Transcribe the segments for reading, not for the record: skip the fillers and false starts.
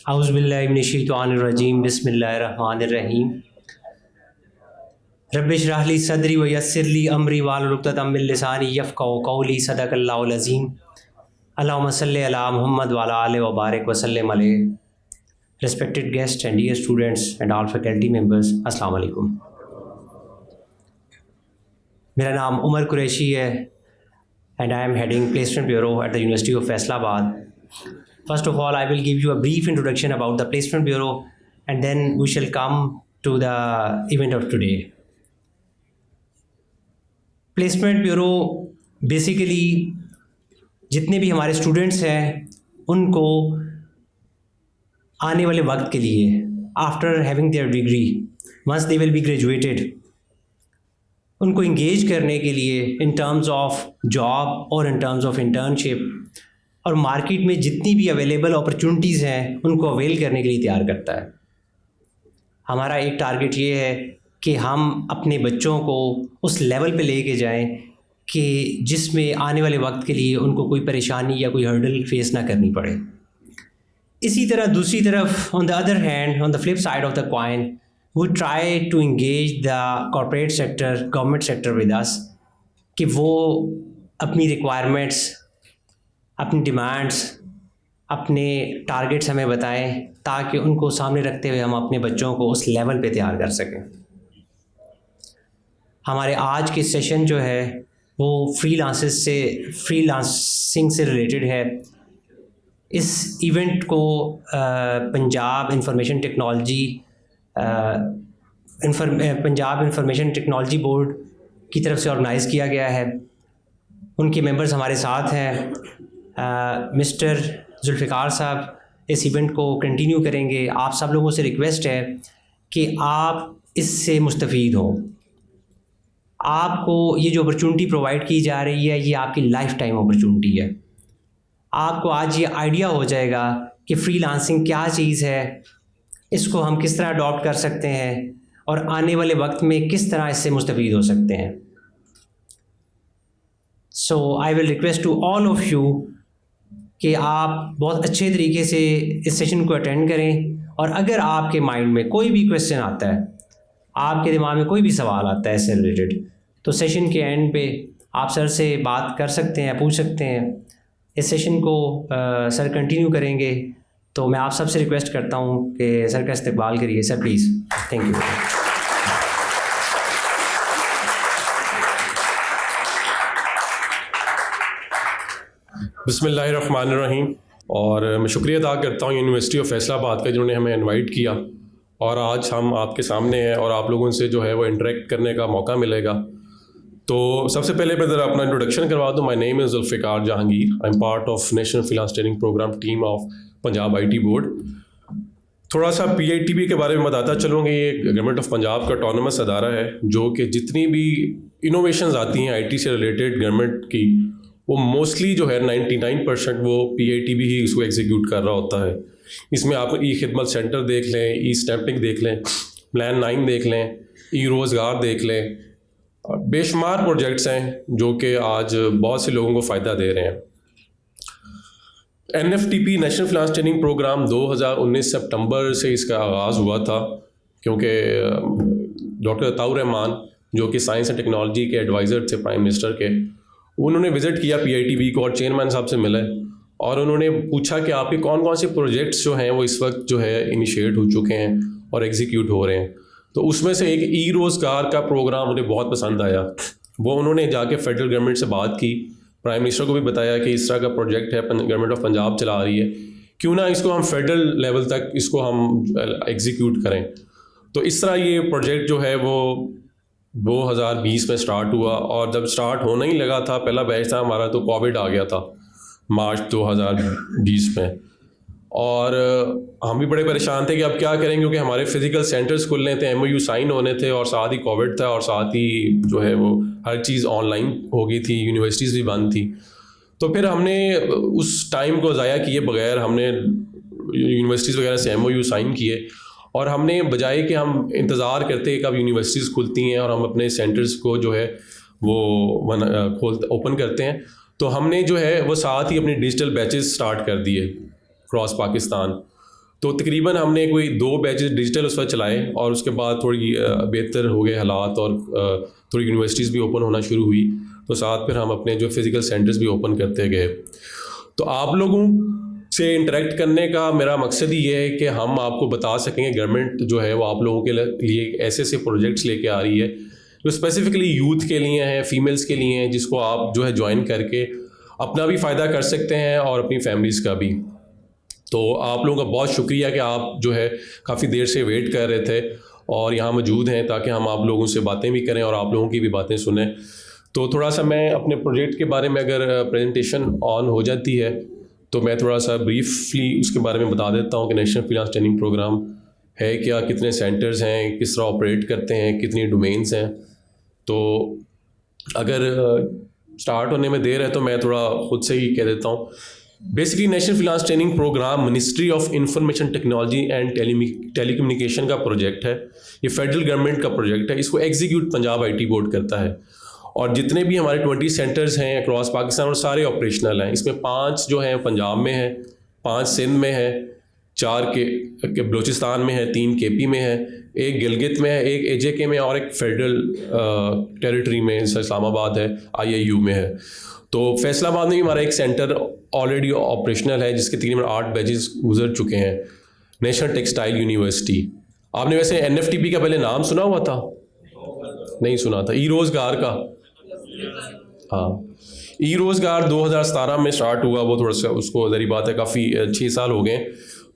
औज़ुबिल्लाहिमिनश्शैतानिर्रजीम बिस्मिल्लाहिर्रहमानिर्रहीम रब्बिश रह ली सदरी व यस्सिर ली अमरी वाहलुल उक़दतम मिन लिसानी यफ़क़हू क़ौली सदक़ल्लाहुल अज़ीम अल्लाहुम्मा सल्लि अला मुहम्मद व अला आलिहि व बारिक व सल्लिम अलैहि। Respected guests and dear students and all faculty members, अस्सलाम वालेकुम। मेरा नाम उमर कुरैशी है and I am heading Placement Bureau at the University of Faisalabad. First of all, I will give you a brief introduction about the Placement Bureau and then we shall come to the event of today. Placement Bureau basically जितने भी हमारे students हैं उनको आने वाले वक्त के लिए after having their degree once they will be graduated उनको इंगेज करने के लिए इन टर्म्स ऑफ जॉब और इन टर्म्स ऑफ इंटर्नशिप और मार्केट में जितनी भी अवेलेबल अपॉर्चुनिटीज़ हैं उनको अवेल करने के लिए तैयार करता है। हमारा एक टारगेट ये है कि हम अपने बच्चों को उस लेवल पे लेके जाएं कि जिसमें आने वाले वक्त के लिए उनको कोई परेशानी या कोई हर्डल फेस ना करनी पड़े। इसी तरह दूसरी तरफ on the other hand, on the flip side of the coin, we try to engage the corporate sector, government sector with us कि वो अपनी रिक्वायरमेंट्स, अपनी डिमांड्स, अपने टारगेट्स हमें बताएं ताकि उनको सामने रखते हुए हम अपने बच्चों को उस लेवल पे तैयार कर सकें। हमारे आज के सेशन जो है वो फ्रीलांसिंग से रिलेटेड है। इस इवेंट को पंजाब इंफॉर्मेशन टेक्नोलॉजी बोर्ड की तरफ से ऑर्गेनाइज़ किया गया है। उनके मेंबर्स हमारे साथ हैं। मिस्टर जुल्फ़िकार साहब इस इवेंट को कंटिन्यू करेंगे। आप सब लोगों से रिक्वेस्ट है कि आप इससे मुस्तफ़ीद हों। आपको ये जो अपॉर्चुनिटी प्रोवाइड की जा रही है ये आपकी लाइफ टाइम अपॉर्चुनिटी है। आपको आज ये आइडिया हो जाएगा कि फ्रीलांसिंग क्या चीज़ है, इसको हम किस तरह अडॉप्ट कर सकते हैं और आने वाले वक्त में किस तरह इससे मुस्तफ़ीद हो सकते हैं। So I will request to all of you कि आप बहुत अच्छे तरीके से इस सेशन को अटेंड करें और अगर आपके माइंड में कोई भी क्वेश्चन आता है, आपके दिमाग में कोई भी सवाल आता है इससे रिलेटेड, तो सेशन के एंड पे आप सर से बात कर सकते हैं, पूछ सकते हैं। इस सेशन को सर कंटिन्यू करेंगे तो मैं आप सब से रिक्वेस्ट करता हूँ कि सर का इस्तकबाल करिए। Sir please. Thank you. बिस्मिल्लाहिर्रहमानिर्रहीम। और मैं शुक्रिया अदा करता हूँ यूनिवर्सिटी ऑफ फैसलाबाद का जिन्होंने हमें इनवाइट किया और आज हम आपके सामने हैं और आप लोगों से जो है वो इंटरेक्ट करने का मौका मिलेगा। तो सबसे पहले मैं ज़रा अपना इंट्रोडक्शन करवा दूँ। My name is Zulfiqar Jahangir. I am part of national freelance training programme team of Punjab IT board. थोड़ा सा PITB के बारे में बताता चलूँगा। ये गवर्नमेंट ऑफ पंजाब का ऑटोनमस अदारा है जो कि जितनी भी इनोवेशंस आती हैं IT से रिलेटेड गवर्नमेंट की, वो मोस्टली जो है 99% वो PITB ही इसको एग्जीक्यूट कर रहा होता है। इसमें आप ई-खिदमत सेंटर देख लें, ई-स्टैंपिंग देख लें, प्लान 9 देख लें, ई-रोज़गार देख लें, बेशुमार प्रोजेक्ट्स हैं जो कि आज बहुत से लोगों को फ़ायदा दे रहे हैं। NFTP national freelance training programme 2019 सितंबर से इसका आगाज़ हुआ था क्योंकि डॉक्टर अताउर रहमान जो कि साइंस एंड टेक्नोलॉजी के एडवाइज़र थे प्राइम मिनिस्टर के, उन्होंने विज़िट किया PITB को और चेयरमैन साहब से मिले और उन्होंने पूछा कि आपके कौन कौन से प्रोजेक्ट्स जो हैं वो इस वक्त जो है इनिशिएट हो चुके हैं और एग्जीक्यूट हो रहे हैं। तो उसमें से एक ई-रोज़गार का प्रोग्राम उन्हें बहुत पसंद आया। वो उन्होंने जाके फेडरल गवर्नमेंट से बात की, प्राइम मिनिस्टर को भी बताया कि इस तरह का प्रोजेक्ट है, गवर्नमेंट ऑफ पंजाब चला रही है, क्यों ना इसको हम फेडरल लेवल तक इसको हम एग्जीक्यूट करें। तो इस तरह ये प्रोजेक्ट जो है वो 2020 में स्टार्ट हुआ और जब स्टार्ट होना ही लगा था, पहला बैच था हमारा, तो कोविड आ गया था मार्च 2020 में और हम भी बड़े परेशान थे कि अब क्या करें क्योंकि हमारे फिज़िकल सेंटर्स खुलने थे, MOU साइन होने थे और साथ ही कोविड था और साथ ही जो है वो हर चीज़ ऑनलाइन हो गई थी, यूनिवर्सिटीज़ भी बंद थी। तो फिर हमने उस टाइम को ज़ाया किए बगैर हमने यूनिवर्सिटीज़ वगैरह से MOU साइन किए और हमने बजाय कि हम इंतज़ार करते कब यूनिवर्सिटीज़ खुलती हैं और हम अपने सेंटर्स को जो है वो ओपन करते हैं, तो हमने जो है वो साथ ही अपने डिजिटल बैचेस स्टार्ट कर दिए क्रॉस पाकिस्तान। तो तकरीबन हमने कोई 2 बैचेस डिजिटल उस वक्त चलाए और उसके बाद थोड़ी बेहतर हो गए हालात और थोड़ी यूनिवर्सिटीज़ भी ओपन होना शुरू हुई, तो साथ फिर हम अपने जो फिज़िकल सेंटर्स भी ओपन करते गए। तो आप लोगों से इंटरेक्ट करने का मेरा मकसद ही ये है कि हम आपको बता सकेंगे गवर्नमेंट जो है वो आप लोगों के लिए ऐसे ऐसे प्रोजेक्ट्स लेके आ रही है जो स्पेसिफिकली यूथ के लिए हैं, फीमेल्स के लिए हैं, जिसको आप जो है ज्वाइन करके अपना भी फ़ायदा कर सकते हैं और अपनी फैमिलीज़ का भी। तो आप लोगों का बहुत शुक्रिया कि आप जो है काफ़ी देर से वेट कर रहे थे और यहाँ मौजूद हैं ताकि हम आप लोगों से बातें भी करें और आप लोगों की भी बातें सुनें। तो थोड़ा सा मैं अपने प्रोजेक्ट के बारे में अगर प्रेजेंटेशन ऑन हो जाती है तो मैं थोड़ा सा ब्रीफली उसके बारे में बता देता हूँ कि नेशनल फ्रीलांस ट्रेनिंग प्रोग्राम है क्या, कितने सेंटर्स हैं, किस तरह ऑपरेट करते हैं, कितनी डोमेन्स हैं। तो अगर स्टार्ट होने में देर है तो मैं थोड़ा ख़ुद से ही कह देता हूँ। Basically national freelance training programme ministry of information technology and telecommunication का प्रोजेक्ट है। ये फेडरल गवर्नमेंट का प्रोजेक्ट है। इसको एग्जीक्यूट पंजाब IT बोर्ड करता है और जितने भी हमारे 20 सेंटर्स हैं अक्रॉस पाकिस्तान और सारे ऑपरेशनल हैं। इसमें 5 जो हैं पंजाब में हैं, 5 सिंध में है, 4 के बलूचिस्तान में है, 3 KP में है, 1 गिलगित में है, 1 AJK में और 1 फेडरल टेरिटरी में इस्लामाबाद है, IIU में है। तो फैसलाबाद में भी हमारा एक सेंटर ऑलरेडी ऑपरेशनल है जिसके तकरीबन 8 बैचेस गुजर चुके हैं, नेशनल टेक्सटाइल यूनिवर्सिटी। आपने वैसे NFTP का पहले नाम सुना हुआ था? नहीं सुना था। रोज़गार का, हाँ, रोज़गार 2017 में स्टार्ट हुआ। वो थोड़ा सा उसको ज़री बात है काफ़ी 6 साल हो गए।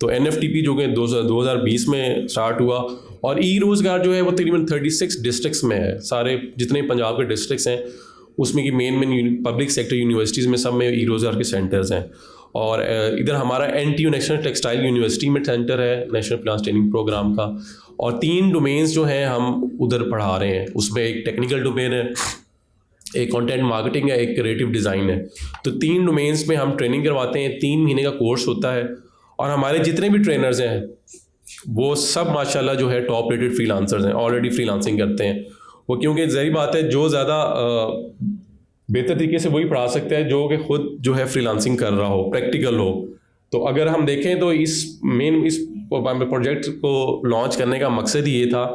तो NFTP जो कि 2020 में स्टार्ट हुआ और रोज़गार जो है वो तकरीबन 36 डिस्ट्रिक्ट्स में है। सारे जितने पंजाब के डिस्ट्रिक्ट्स हैं उसमें की मेन पब्लिक सेक्टर यूनिवर्सिटीज़ में सब में रोज़गार के सेंटर्स हैं। और इधर हमारा NTU नेशनल टेक्सटाइल यूनिवर्सिटी में सेंटर है नेशनल फ्रीलांस ट्रेनिंग प्रोग्राम का। और 3 डोमेन्स जो हैं हम उधर पढ़ा रहे हैं। उसमें एक टेक्निकल डोमेन है, एक कंटेंट मार्केटिंग है, एक क्रिएटिव डिज़ाइन है। तो 3 डोमेन्स में हम ट्रेनिंग करवाते हैं। 3 महीने का कोर्स होता है और हमारे जितने भी ट्रेनर्स हैं वो सब माशाल्लाह जो है टॉप रेटेड फ्रीलांसर्स हैं, ऑलरेडी फ्रीलांसिंग करते हैं वो। क्योंकि ज़री बात है जो ज़्यादा बेहतर तरीके से वही पढ़ा सकता है जो कि खुद जो है फ्रीलांसिंग कर रहा हो, प्रैक्टिकल हो। तो अगर हम देखें तो इस प्रोजेक्ट को लॉन्च करने का मकसद ये था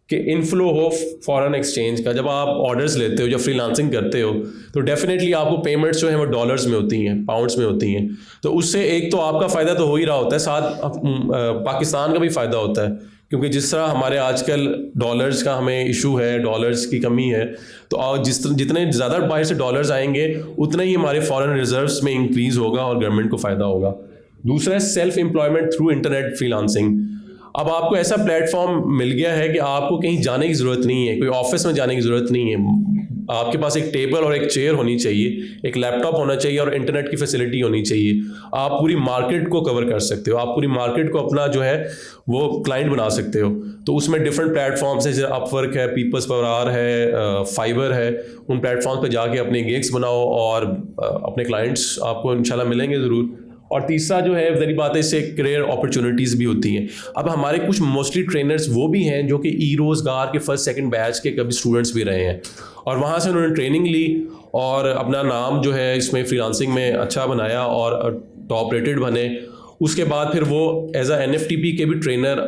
कि इनफ्लो हो फॉरेन एक्सचेंज का। जब आप ऑर्डर्स लेते हो, जब फ्रीलांसिंग करते हो तो डेफिनेटली आपको पेमेंट्स जो है वो डॉलर्स में होती हैं, पाउंड्स में होती हैं। तो उससे एक तो आपका फ़ायदा तो हो ही रहा होता है, साथ पाकिस्तान का भी फ़ायदा होता है। क्योंकि जिस तरह हमारे आजकल डॉलर्स का हमें इशू है, डॉलर्स की कमी है, तो जितने ज़्यादा बाहर से डॉलर्स आएंगे उतना ही हमारे फॉरेन रिजर्व्स में इंक्रीज़ होगा और गवर्नमेंट को फ़ायदा होगा। दूसरा है self employment through internet freelancing. अब आपको ऐसा प्लेटफॉर्म मिल गया है कि आपको कहीं जाने की ज़रूरत नहीं है, कोई ऑफिस में जाने की ज़रूरत नहीं है। आपके पास एक टेबल और एक चेयर होनी चाहिए, एक लैपटॉप होना चाहिए और इंटरनेट की फैसिलिटी होनी चाहिए। आप पूरी मार्केट को कवर कर सकते हो, आप पूरी मार्केट को अपना जो है वो क्लाइंट बना सकते हो। तो उसमें डिफरेंट प्लेटफॉर्म्स हैं, जैसे अपवर्क है, पीपल्स पावर है, फाइबर है। उन प्लेटफॉर्म पर जाके अपने गिग्स बनाओ और अपने क्लाइंट्स आपको इंशाल्लाह मिलेंगे ज़रूर। और तीसरा जो है ज़री बात है, इससे करियर अपॉर्चुनिटीज़ भी होती हैं। अब हमारे कुछ मोस्टली ट्रेनर्स वो भी हैं जो कि रोज़गार के 1st-2nd बैच के कभी स्टूडेंट्स भी रहे हैं और वहाँ से उन्होंने ट्रेनिंग ली और अपना नाम जो है इसमें फ्रीलांसिंग में अच्छा बनाया और टॉप रेटेड बने। उसके बाद फिर वो एज अ NFTP के भी ट्रेनर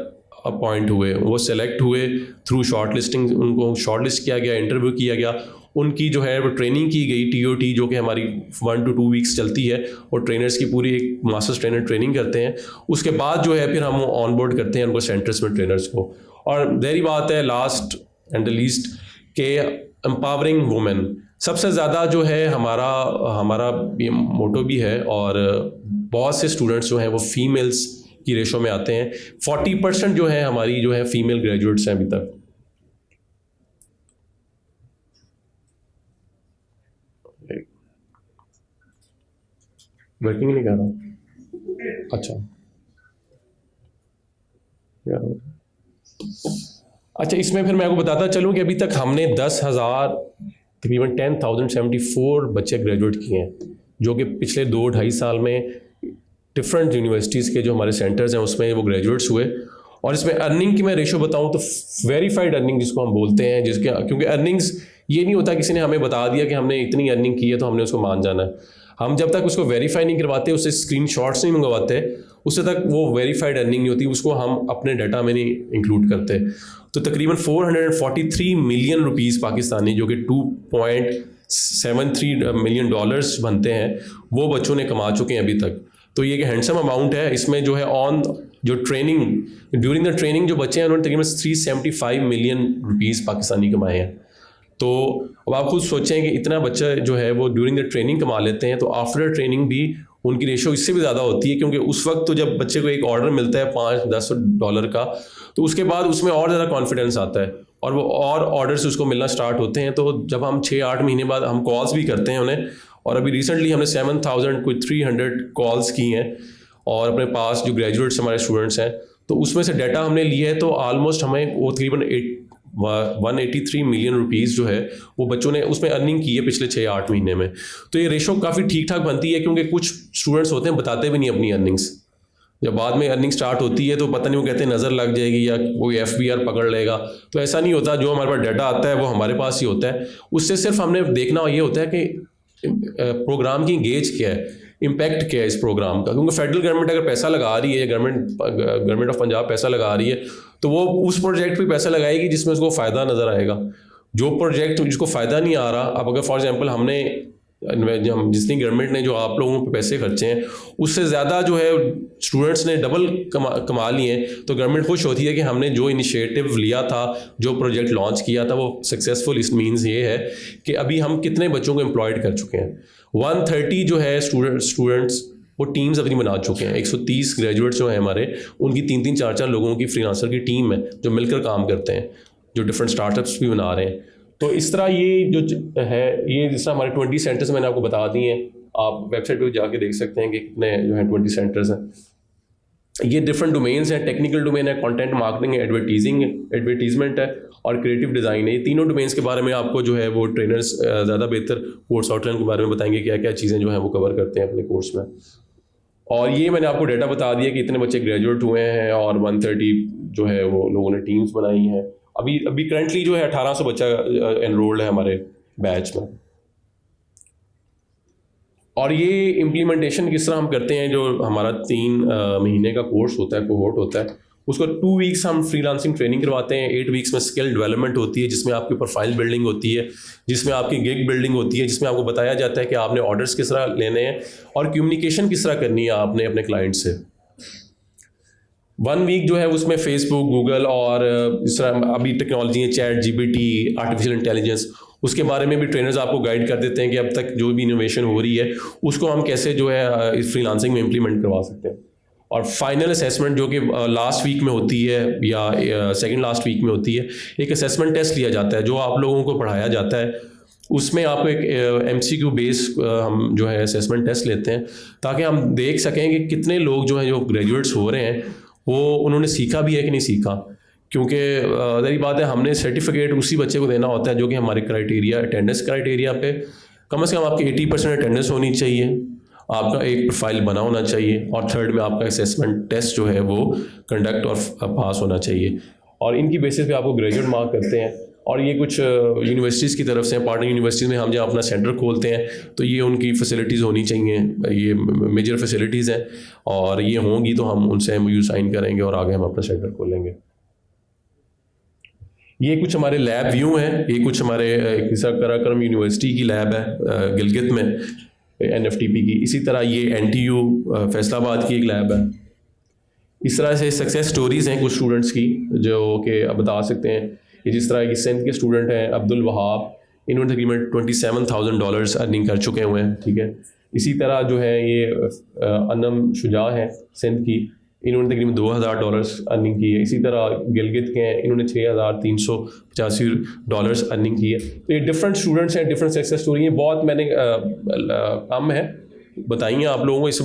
अपॉइंट हुए, वो सेलेक्ट हुए थ्रू शॉर्ट लिस्टिंग। उनको शॉर्ट लिस्ट किया गया, इंटरव्यू किया गया, उनकी जो है वो ट्रेनिंग की गई TOT, जो कि हमारी 1 to 2 वीक्स चलती है और ट्रेनर्स की पूरी एक मास्टर्स ट्रेनर ट्रेनिंग करते हैं। उसके बाद जो है फिर हम ऑन बोर्ड करते हैं उनको सेंटर्स में ट्रेनर्स को। और ज़ाहिर बात है लास्ट एंड द लीस्ट के एम्पावरिंग वुमेन सबसे ज़्यादा जो है हमारा ये मोटो भी है। और बहुत से स्टूडेंट्स जो हैं वो फीमेल्स की रेशो में आते हैं। 40% जो है हमारी जो है फीमेल ग्रेजुएट्स हैं अभी तक। वर्किंग नहीं कर रहा, अच्छा अच्छा। इसमें फिर मैं आपको बताता चलूँ कि अभी तक हमने 10,000 तकरीबन 10,074 बच्चे ग्रेजुएट किए हैं, जो कि पिछले 2-2.5 साल में डिफरेंट यूनिवर्सिटीज़ के जो हमारे सेंटर्स हैं उसमें वो ग्रेजुएट्स हुए। और इसमें अर्निंग की मैं रेशो बताऊँ तो वेरीफाइड अर्निंग जिसको हम बोलते हैं, क्योंकि अर्निंग्स ये नहीं होता किसी ने हमें बता दिया कि हमने इतनी अर्निंग की है तो हमने उसको मान जाना है। हम जब तक उसको वेरीफाई नहीं करवाते, उससे स्क्रीनशॉट्स नहीं मंगवाते, उससे तक वो वेरीफाइड अर्निंग नहीं होती, उसको हम अपने डाटा में नहीं इंक्लूड करते। तो तकरीबन 443 मिलियन रुपीस पाकिस्तानी, जो कि 2.73 मिलियन डॉलर्स बनते हैं, वो बच्चों ने कमा चुके हैं अभी तक। तो ये एक हैंडसम अमाउंट है। इसमें जो है ऑन जो ट्रेनिंग, ड्यूरिंग द ट्रेनिंग जो बच्चे हैं उन्होंने तकरीबन 375 मिलियन रुपीस पाकिस्तानी कमाए हैं। तो अब आप खुद सोचें कि इतना बच्चा जो है वो ड्यूरिंग द ट्रेनिंग कमा लेते हैं, तो आफ्टर ट्रेनिंग भी उनकी रेशो इससे भी ज़्यादा होती है, क्योंकि उस वक्त तो जब बच्चे को एक ऑर्डर मिलता है $5-10 का, तो उसके बाद उसमें और ज़्यादा कॉन्फिडेंस आता है और वो और ऑर्डर्स उसको मिलना स्टार्ट होते हैं। तो जब हम 6-8 महीने बाद हम कॉल्स भी करते हैं उन्हें, और अभी रिसेंटली हमने 7,300 कॉल्स की हैं, और अपने पास जो ग्रेजुएट्स हमारे स्टूडेंट्स हैं, तो उसमें से डाटा हमने लिया है, तो ऑलमोस्ट हमें वो तकरीबन 183 मिलियन रुपीस जो है वो बच्चों ने उसमें अर्निंग की है पिछले 6-8 महीने में। तो ये रेशो काफ़ी ठीक ठाक बनती है, क्योंकि कुछ स्टूडेंट्स होते हैं बताते भी नहीं अपनी अर्निंग्स। जब बाद में अर्निंग स्टार्ट होती है तो पता नहीं, वो कहते हैं नज़र लग जाएगी या कोई FBR पकड़ लेगा। तो ऐसा नहीं होता, जो हमारे पास डाटा आता है वो हमारे पास ही होता है। उससे सिर्फ हमने देखना ये होता है कि प्रोग्राम की इंगेज क्या है, इम्पैक्ट क्या है इस प्रोग्राम का। क्योंकि फेडरल गवर्नमेंट अगर पैसा लगा रही है, गवर्नमेंट ऑफ पंजाब पैसा लगा रही है, तो वो उस प्रोजेक्ट पे पैसा लगाएगी जिसमें उसको फ़ायदा नज़र आएगा। जो प्रोजेक्ट जिसको फ़ायदा नहीं आ रहा, अब अगर फॉर एग्जांपल हमने जितनी गवर्नमेंट ने जो आप लोगों पे पैसे खर्चे हैं उससे ज़्यादा जो है स्टूडेंट्स ने डबल कमा लिए हैं, तो गवर्नमेंट खुश होती है कि हमने जो इनिशिएटिव लिया था, जो प्रोजेक्ट लॉन्च किया था वो सक्सेसफुल। इस मीन्स ये है कि अभी हम कितने बच्चों को एम्प्लॉयड कर चुके हैं। 130 जो है स्टूडेंट्स वो टीम्स अपनी बना चुके हैं। 130 ग्रेजुएट्स जो हैं हमारे, उनकी 3-3, 4-4 लोगों की फ्रीलांसर की टीम है जो मिलकर काम करते हैं, जो डिफरेंट स्टार्टअप्स भी बना रहे हैं। तो इस तरह ये जो है, ये जिस तरह हमारे 20 सेंटर्स मैंने आपको बता दिए हैं, आप वेबसाइट पे जाके देख सकते हैं कि कितने जो है 20 सेंटर्स हैं। ये डिफरेंट डोमेन्स हैं, टेक्निकल डोमेन है, कंटेंट मार्केटिंग है, एडवर्टीजमेंट है और क्रिएटिव डिज़ाइन है। ये तीनों डोमेन्स के बारे में आपको जो है वो ट्रेनर्स ज़्यादा बेहतर कोर्स आउटलाइन के बारे में बताएंगे, क्या क्या चीज़ें जो हैं वो कवर करते हैं अपने कोर्स में। और ये मैंने आपको डाटा बता दिया कि इतने बच्चे ग्रेजुएट हुए हैं और 130 जो है वो लोगों ने टीम्स बनाई हैं। अभी करंटली जो है 1800 बच्चा एनरोल्ड है हमारे बैच में। और ये इम्प्लीमेंटेशन किस तरह हम करते हैं, जो हमारा 3 महीने का कोर्स होता है, कोहोर्ट होता है, उसको 2 वीक्स हम फ्रीलांसिंग ट्रेनिंग करवाते हैं। 8 वीक्स में स्किल डेवलपमेंट होती है, जिसमें आपकी प्रोफाइल बिल्डिंग होती है, जिसमें आपकी गिग बिल्डिंग होती है, जिसमें आपको बताया जाता है कि आपने ऑर्डर्स किस तरह लेने हैं और कम्युनिकेशन किस तरह करनी है आपने अपने क्लाइंट से। 1 वीक जो है उसमें फेसबुक, गूगल और इस तरह अभी टेक्नोलॉजी है, चैट GPT, आर्टिफिशियल इंटेलिजेंस, उसके बारे में भी ट्रेनर्स आपको गाइड कर देते हैं कि अब तक जो भी इनोवेशन हो रही है उसको हम कैसे जो है इस फ्रीलांसिंग में इम्प्लीमेंट करवा सकते हैं। और फाइनल असेसमेंट जो कि लास्ट वीक में होती है या सेकंड लास्ट वीक में होती है, एक असेसमेंट टेस्ट लिया जाता है जो आप लोगों को पढ़ाया जाता है। उसमें आपको एक MCQ बेस हम जो है असेसमेंट टेस्ट लेते हैं, ताकि हम देख सकें कि कितने लोग जो हैं जो ग्रेजुएट्स हो रहे हैं वो उन्होंने सीखा भी है कि नहीं सीखा। क्योंकि ज़ाहिर बात है, हमने सर्टिफिकेट उसी बच्चे को देना होता है जो कि हमारे क्राइटेरिया, अटेंडेंस क्राइटेरिया पे कम से कम आपकी 80% अटेंडेंस होनी चाहिए, आपका एक प्रोफाइल बना होना चाहिए, और थर्ड में आपका असेसमेंट टेस्ट जो है वो कंडक्ट और पास होना चाहिए। और इनकी बेसिस पे आपको ग्रेजुएट मार्क करते हैं। और ये कुछ यूनिवर्सिटीज़ की तरफ से, पार्टनर यूनिवर्सिटीज़ में हम जहाँ अपना सेंटर खोलते हैं तो ये उनकी फैसिलिटीज़ होनी चाहिए, ये मेजर फैसिलिटीज़ हैं, और ये होंगी तो हम उनसे MOU साइन करेंगे और आगे हम अपना सेंटर खोलेंगे। ये कुछ हमारे लैब व्यू हैं, ये कुछ हमारे कराक्रम यूनिवर्सिटी की लैब है गिलगित में, NFTP की। इसी तरह ये NTU फैसलाबाद की एक लैब है। इस तरह से सक्सेस स्टोरीज़ हैं कुछ स्टूडेंट्स की जो कि अब बता सकते हैं कि जिस तरह की सिंध के स्टूडेंट हैं अब्दुल वहाब, इन्होंने तकरीबन $27,000 अर्निंग कर चुके हुए हैं, ठीक है। इसी तरह जो है ये अनम शुजा हैं सिंध की, इन्होंने तकरीबन $2,000 अर्निंग की है। इसी तरह गिलगित के हैं, इन्होंने $6,385 अर्निंग की है। तो ये डिफरेंट स्टूडेंट्स हैं, डिफरेंट सक्सेस स्टोरी हैं। बहुत मैंने कम है बताई हैं आप लोगों को, इस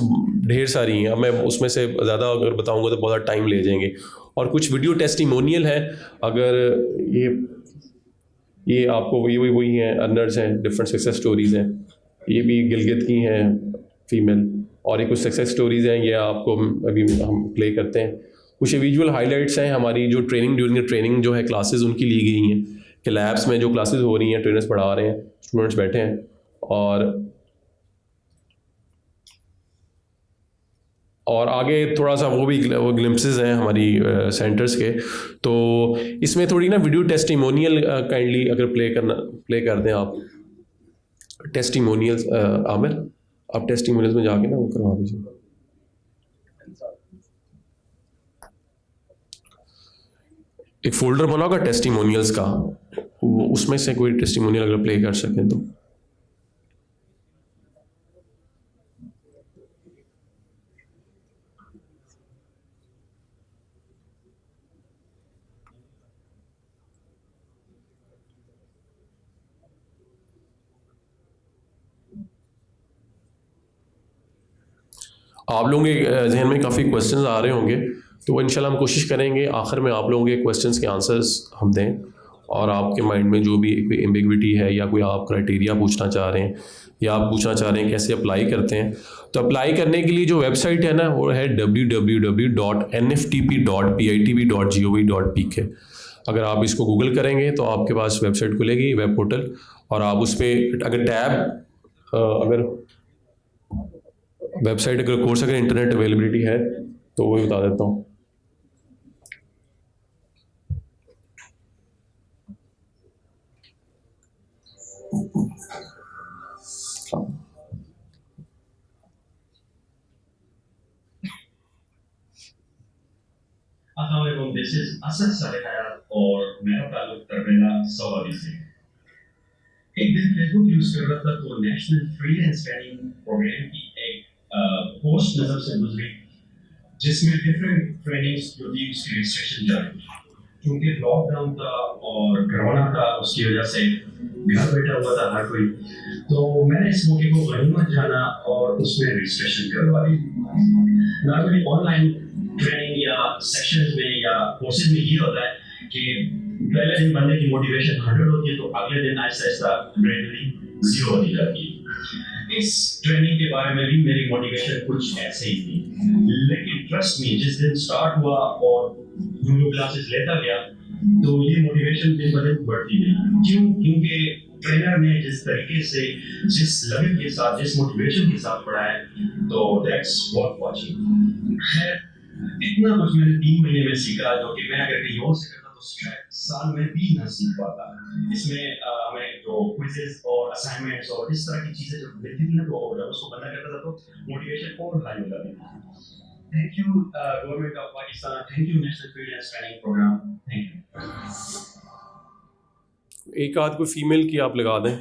ढेर सारी हैं। अब मैं उसमें से ज़्यादा अगर बताऊंगा तो बहुत टाइम ले जाएंगे। और कुछ वीडियो टेस्टिमोनियल है, अगर ये आपको वही हैं, अर्नर्स हैं, डिफरेंट सक्सेस स्टोरीज़ हैं। ये भी गिलगित की हैं फीमेल, और ये कुछ सक्सेस स्टोरीज़ हैं, ये आपको अभी हम प्ले करते हैं। कुछ विजुअल हाइलाइट्स हैं हमारी जो ट्रेनिंग, ड्यूरिंग ट्रेनिंग जो है क्लासेस उनकी ली गई हैं, कि लैब्स में जो क्लासेस हो रही हैं, ट्रेनर्स पढ़ा रहे हैं, स्टूडेंट्स बैठे हैं। और और आगे थोड़ा सा वो ग्लिम्पसेस हैं हमारी सेंटर्स के। तो इसमें थोड़ी ना वीडियो टेस्टिमोनियल काइंडली अगर प्ले कर दें आप, टेस्टिमोनियल्स। आमिर, आप टेस्टिमोनियल्स में जाके ना वो करवा दीजिए। एक फोल्डर बना होगा टेस्टिमोनियल्स का, उसमें से कोई टेस्टिमोनियल अगर प्ले कर सकें तो। आप लोगों के जहन में काफ़ी क्वेश्चंस आ रहे होंगे, तो इंशाल्लाह हम कोशिश करेंगे आखिर में आप लोगों के क्वेश्चंस के आंसर्स हम दें, और आपके माइंड में जो भी कोई एम्बिग्विटी है या कोई आप क्राइटेरिया पूछना चाह रहे हैं या आप पूछना चाह रहे हैं कैसे अप्लाई करते हैं, तो अप्लाई करने के लिए जो वेबसाइट है ना वो है www.nftp.pitb.gov.pk। अगर आप इसको गूगल करेंगे तो आपके पास वेबसाइट खुलेगी, वेब पोर्टल, और आप उस पर अगर अगर वेबसाइट अगर कोर्स अगर इंटरनेट अवेलेबिलिटी है तो वही बता देता हूँ। अस्सलामुअलैकुम, दिस इज असद सालेहायात और मेरा ताल्लुक तरबेला सऊदी से। एक दिन फेसबुक यूज कर रहा था तो नेशनल फ्रीलांस ट्रेनिंग प्रोग्राम की एक पोस्ट नजर से गुजरी जिसमें डिफरेंट ट्रेनिंग्स जो थी उसकी रजिस्ट्रेशन जारी थी। क्योंकि लॉकडाउन था और कोरोना था, उसकी वजह से घर बैठा हुआ था हर कोई, तो मैंने इस मौके को गनीमत जाना और उसमें रजिस्ट्रेशन करवा ली। नॉर्मली ऑनलाइन ट्रेनिंग या सेक्शंस में या कोर्सेज में ये होता है कि पहले दिन बंदे की मोटिवेशन 100 होती है तो अगले दिन आहिस्ता आहिस्ता ग्रेजुअली 0 होती जाती है। इस ट्रेनिंग के बारे में भी मेरी मोटिवेशन कुछ ऐसे ही थी, लेकिन ट्रस्ट मी, जिस दिन स्टार्ट हुआ और वीडियो क्लासेस लेता गया तो ये मोटिवेशन दिन ब दिन बढ़ती गई। क्योंकि ट्रेनर ने जिस तरीके से, जिस लगन के साथ, जिस मोटिवेशन के साथ पढ़ाया, तो दैट्स व्हाट वाचिंग। खैर, इतना कुछ मैंने 3 महीने में सीखा जो कि मैं अगर कहीं और से करता तो शायद साल में भी ना सीख पाता। इसमें हमें जो क्विजेस और असाइनमेंट्स और इस तरह की चीजें जब मिलती थी ना, तो जब उसको बंदा करता था तो मोटिवेशन और हाई हो जाती थी। Thank you government of Pakistan, thank you national freelance training programme, thank you. एक आध कोई फीमेल की आप लगा दें।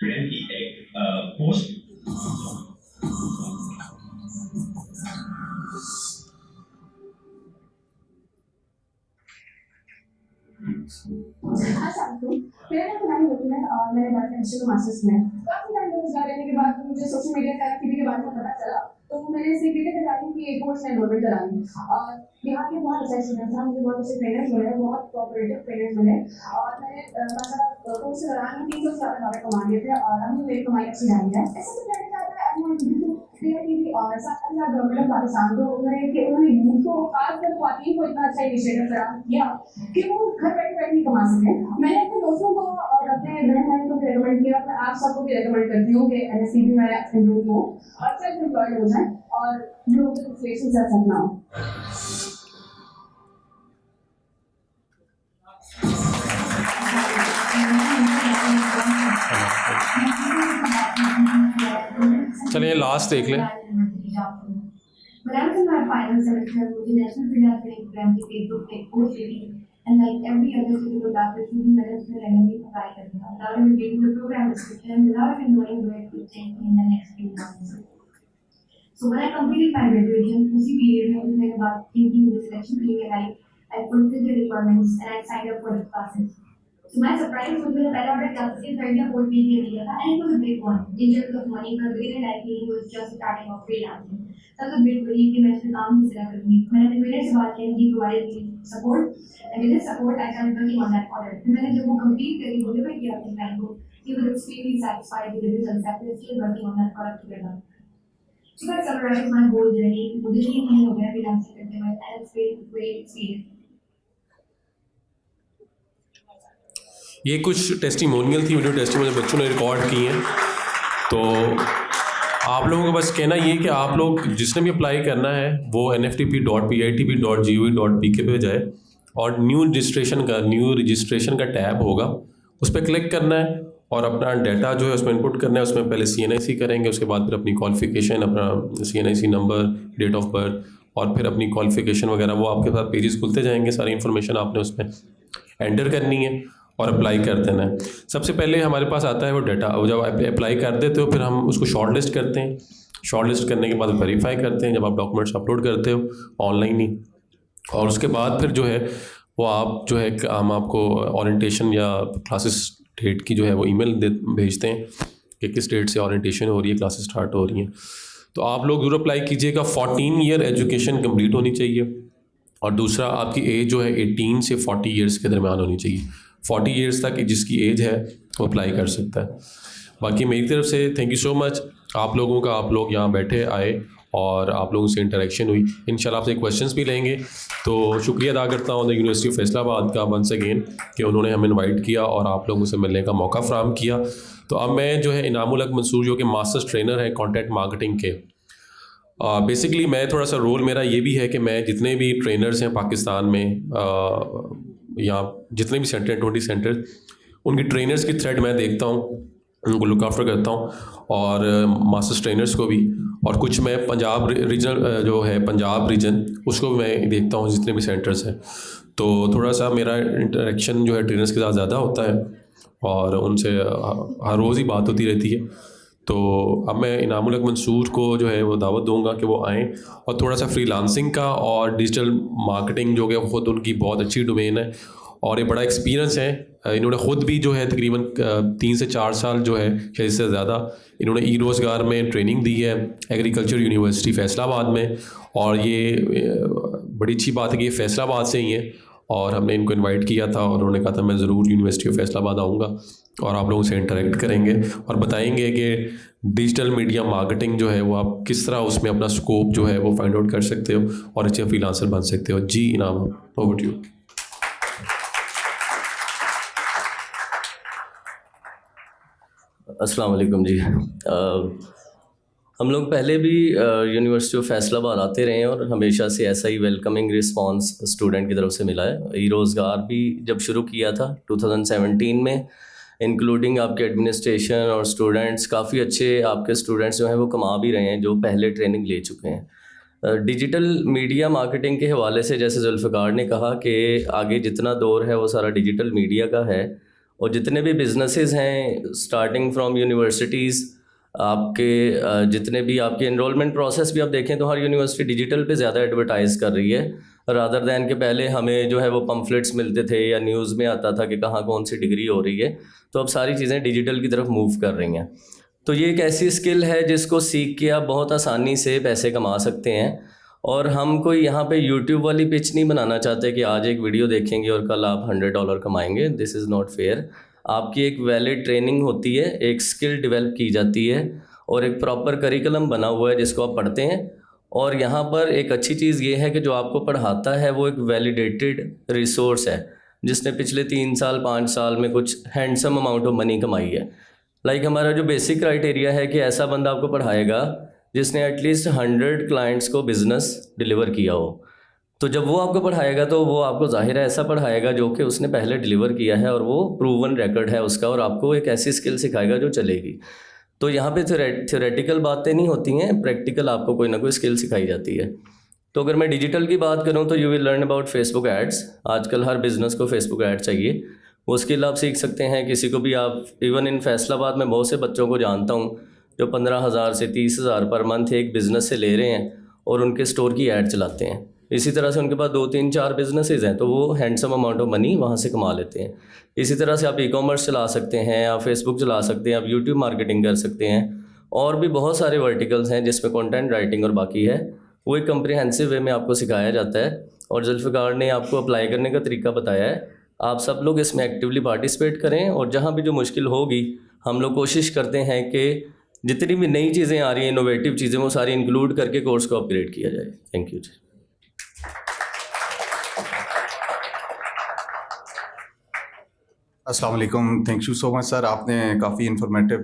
ट्रेन की एक पोस्ट मेरा नाम होती है और मैंने बात हिस्ट्री का मास्टर्स में काफी टाइम रोजगार लेने के बाद मुझे सोशल मीडिया का एक्टिविटी के बारे में पता चला, तो मैंने सीपीटी तैयारी की, एक कोर्स में गवर्नमेंट करानी और यहाँ के बहुत अच्छे स्टूडेंट्स हैं, मुझे बहुत अच्छे ट्रेनर्स मिले, बहुत कोऑपरेटिव ट्रेनर्स मिले और मैंने कोर्स के दौरान 300 से ज़्यादा डॉलर कमा लिए थे और अभी मेरी कमाई अच्छी रही है। ऐसा तो कहना चाहता है क्रिएटिविटी और साथ ही साथ गवर्नमेंट ऑफ पाकिस्तान को उन्होंने यूथ को, खासकर ख्वातीन को इतना अच्छा इनिशिएटिव फराहम किया कि वो घर बैठे बैठे ही कमा सकें। मैंने अपने दोस्तों को और अपने बहन भाई को भी रिकमेंड किया, मैं आप सबको भी रिकमेंड करती हूँ कि एनएससीपी में एनरोल हो और सेल्फ एम्प्लॉयड हो जाए और ग्लोबल सिचुएशन से अपना हो। चलिए लास्ट देख लें। And like every other student who after shooting minutes will randomly apply karna without even getting the program description and without even knowing where it will take me in the next few months. So when I completed my graduation, उसी period में मैंने बात thinking the selection period I fulfilled the requirements and I signed up for the classes. So my surprise was when I ordered classes in India for PhD दिया था and it was a big one in terms of money, but within it I think it was just starting off freelancing. So I was a bit worried कि मैं इसमें काम किस तरह करूँगी। मैंने अपने ट्रेनर से बात की, he provided me support and with his support I started working on that order. फिर मैंने जब वो complete करी, डिलीवर किया अपने client को, he was extremely satisfied with the results after still working on that product together. So I summarized my whole journey. मुझे 3 महीने हो गए freelancing करते हुए and it's been great experience. ये कुछ टेस्टिमोनियल थी, वीडियो टेस्टिमोनियल बच्चों ने रिकॉर्ड की हैं। तो आप लोगों को बस कहना ये कि आप लोग जिसने भी अप्लाई करना है वो nftp.pitb.gov.pk पे जाए और न्यू रजिस्ट्रेशन का टैब होगा, उस पर क्लिक करना है और अपना डाटा जो है उसमें इनपुट करना है। उसमें पहले CNIC करेंगे, उसके बाद फिर अपनी क्वालिफ़िकेशन, अपना CNIC number, date of birth और फिर अपनी क्वालिफ़िकेशन वगैरह, वो आपके पास पेजेस खुलते जाएंगे। सारी इन्फॉर्मेशन आपने उसमें एंटर करनी है और अप्लाई कर देना है। सबसे पहले हमारे पास आता है वो डाटा, जब आप अप्लाई कर देते हो फिर हम उसको शॉर्ट लिस्ट करते हैं। शॉर्ट लिस्ट करने के बाद वेरीफाई करते हैं जब आप डॉक्यूमेंट्स अपलोड करते हो ऑनलाइन ही, और उसके बाद फिर जो है वो आप जो है हम आपको ओरिएंटेशन या क्लासेस डेट की जो है वो ईमेल भेजते हैं कि किस डेट से ओरिएंटेशन हो रही है, क्लासेस स्टार्ट हो रही हैं। तो आप लोग ज़रूर अप्लाई कीजिएगा। 14 ईयर एजुकेशन कंप्लीट होनी चाहिए और दूसरा आपकी एज जो है 18 से 40 ईयर्स के दरमियान होनी चाहिए। 40 ईयर्स तक जिसकी एज है वो अप्लाई कर सकता है। बाकी मेरी तरफ से थैंक यू सो मच आप लोगों का, आप लोग यहाँ बैठे आए और आप लोगों से इंटरेक्शन हुई। इंशाल्लाह आपसे क्वेश्चंस भी लेंगे। तो शुक्रिया अदा करता हूँ द यूनिवर्सिटी ऑफ फैसलाबाद का वंस अगेन कि उन्होंने हमें इनवाइट किया और आप लोगों से मिलने का मौका फराहम किया। तो अब मैं जो है इनामुल हक मंसूर जो कि मास्टर्स ट्रेनर है कंटेंट मार्केटिंग के, बेसिकली मैं थोड़ा सा रोल मेरा ये भी है कि मैं जितने भी ट्रेनर्स हैं पाकिस्तान में या जितने भी सेंटर 20 सेंटर, उनकी ट्रेनर्स की थ्रेड मैं देखता हूँ, उनको लुक आफ्टर करता हूँ और मास्टर्स ट्रेनर्स को भी, और कुछ मैं पंजाब रीजन जो है पंजाब रीजन उसको भी मैं देखता हूँ जितने भी सेंटर्स हैं। तो थोड़ा सा मेरा इंटरेक्शन जो है ट्रेनर्स के साथ ज़्यादा होता है और उनसे हर रोज़ ही बात होती रहती है। तो अब मैं इनामुल हक मंसूर को जो है वो दावत दूंगा कि वो आएँ और थोड़ा सा फ्रीलांसिंग का और डिजिटल मार्केटिंग जो है ख़ुद उनकी बहुत अच्छी डोमेन है और ये बड़ा एक्सपीरियंस है। इन्होंने ख़ुद भी जो है तकरीबन 3 से 4 साल जो है शायद इससे ज़्यादा इन्होंने ई रोज़गार में ट्रेनिंग दी है एग्रीकल्चर यूनिवर्सिटी फैसलाबाद में, और ये बड़ी अच्छी बात है कि ये फैसलाबाद से ही है और हमने इनको इनवाइट किया था और उन्होंने कहा था मैं ज़रूर यूनिवर्सिटी ऑफ फैसलाबाद आऊँगा और आप लोगों से इंटरेक्ट करेंगे और बताएंगे कि डिजिटल मीडिया मार्केटिंग जो है वो आप किस तरह उसमें अपना स्कोप जो है वो फाइंड आउट कर सकते हो और अच्छे फ्रीलांसर बन सकते हो। जी इनाम, ओवर टू यू। अस्सलाम वालेकुम जी। हम लोग पहले भी यूनिवर्सिटी ऑफ फैसलाबाद आते रहे हैं और हमेशा से ऐसा ही वेलकमिंग रिस्पांस स्टूडेंट की तरफ से मिला है। ई रोज़गार भी जब शुरू किया था 2017 में, इंक्लूडिंग आपके एडमिनिस्ट्रेशन और स्टूडेंट्स, काफ़ी अच्छे आपके स्टूडेंट्स जो हैं वो कमा भी रहे हैं जो पहले ट्रेनिंग ले चुके हैं। डिजिटल मीडिया मार्केटिंग के हवाले से जैसे जुल्फ़िकार ने कहा कि आगे जितना दौर है वो सारा डिजिटल मीडिया का है और जितने भी बिजनेसेस हैं स्टार्टिंग फ्रॉम यूनिवर्सिटीज़, आपके जितने भी आपके एनरोलमेंट प्रोसेस भी आप देखें तो हर यूनिवर्सिटी डिजिटल पे ज़्यादा एडवर्टाइज़ कर रही है रादर दैन के पहले हमें जो है वो पम्फलेट्स मिलते थे या न्यूज़ में आता था कि कहाँ कौन सी डिग्री हो रही है। तो अब सारी चीज़ें डिजिटल की तरफ मूव कर रही हैं। तो ये एक ऐसी स्किल है जिसको सीख के आप बहुत आसानी से पैसे कमा सकते हैं और हम कोई यहाँ पे यूट्यूब वाली पिच नहीं बनाना चाहते कि आज एक वीडियो देखेंगे और कल आप $100 कमाएंगे। This is not fair. आपकी एक वैलिड ट्रेनिंग होती है, एक स्किल डेवलप की जाती है और एक प्रॉपर करिकुलम बना हुआ है जिसको आप पढ़ते हैं। और यहाँ पर एक अच्छी चीज़ ये है कि जो आपको पढ़ाता है वो एक वैलिडेटेड रिसोर्स है जिसने पिछले 3 साल 5 साल में कुछ हैंडसम अमाउंट ऑफ मनी कमाई है। लाइक हमारा जो बेसिक क्राइटेरिया है कि ऐसा बंदा आपको पढ़ाएगा जिसने एटलीस्ट 100 क्लाइंट्स को बिज़नेस डिलीवर किया हो। तो जब वो आपको पढ़ाएगा तो वो आपको ज़ाहिर है ऐसा पढ़ाएगा जो कि उसने पहले डिलीवर किया है और वो प्रूवन रिकॉर्ड है उसका, और आपको एक ऐसी स्किल सिखाएगा जो चलेगी। तो यहाँ पे थ्योरेटिकल बातें नहीं होती हैं, प्रैक्टिकल आपको कोई ना कोई स्किल सिखाई जाती है। तो अगर मैं डिजिटल की बात करूँ तो you will learn about Facebook ads. आजकल हर बिज़नेस को फेसबुक ऐड चाहिए, वो स्किल आप सीख सकते हैं। किसी को भी आप, इवन इन फैसलाबाद में बहुत से बच्चों को जानता हूँ जो 15,000 से 30,000 पर मंथ एक बिज़नेस से ले रहे हैं और उनके स्टोर की ऐड चलाते हैं। इसी तरह से उनके पास 2-3-4 बिजनेसेस हैं तो वो हैंडसम अमाउंट ऑफ मनी वहाँ से कमा लेते हैं। इसी तरह से आप ई-कॉमर्स चला सकते हैं, आप फेसबुक चला सकते हैं, आप यूट्यूब मार्केटिंग कर सकते हैं और भी बहुत सारे वर्टिकल्स हैं जिसमें कंटेंट राइटिंग और बाकी है। वो एक कम्प्रिहेंसिव वे में आपको सिखाया जाता है और जुल्फ़िकार ने आपको अप्लाई करने का तरीका बताया है। आप सब लोग इसमें एक्टिवली पार्टिसिपेट करें और जहाँ भी जो मुश्किल होगी हम लोग कोशिश करते हैं कि जितनी भी नई चीज़ें आ रही हैं, इनोवेटिव चीज़ें, वो सारी इंक्लूड करके कोर्स को अपग्रेड किया जाए। थैंक यू जी। अस्सलाम वालेकुम, thank you so much sir, आपने काफ़ी इन्फॉर्मेटिव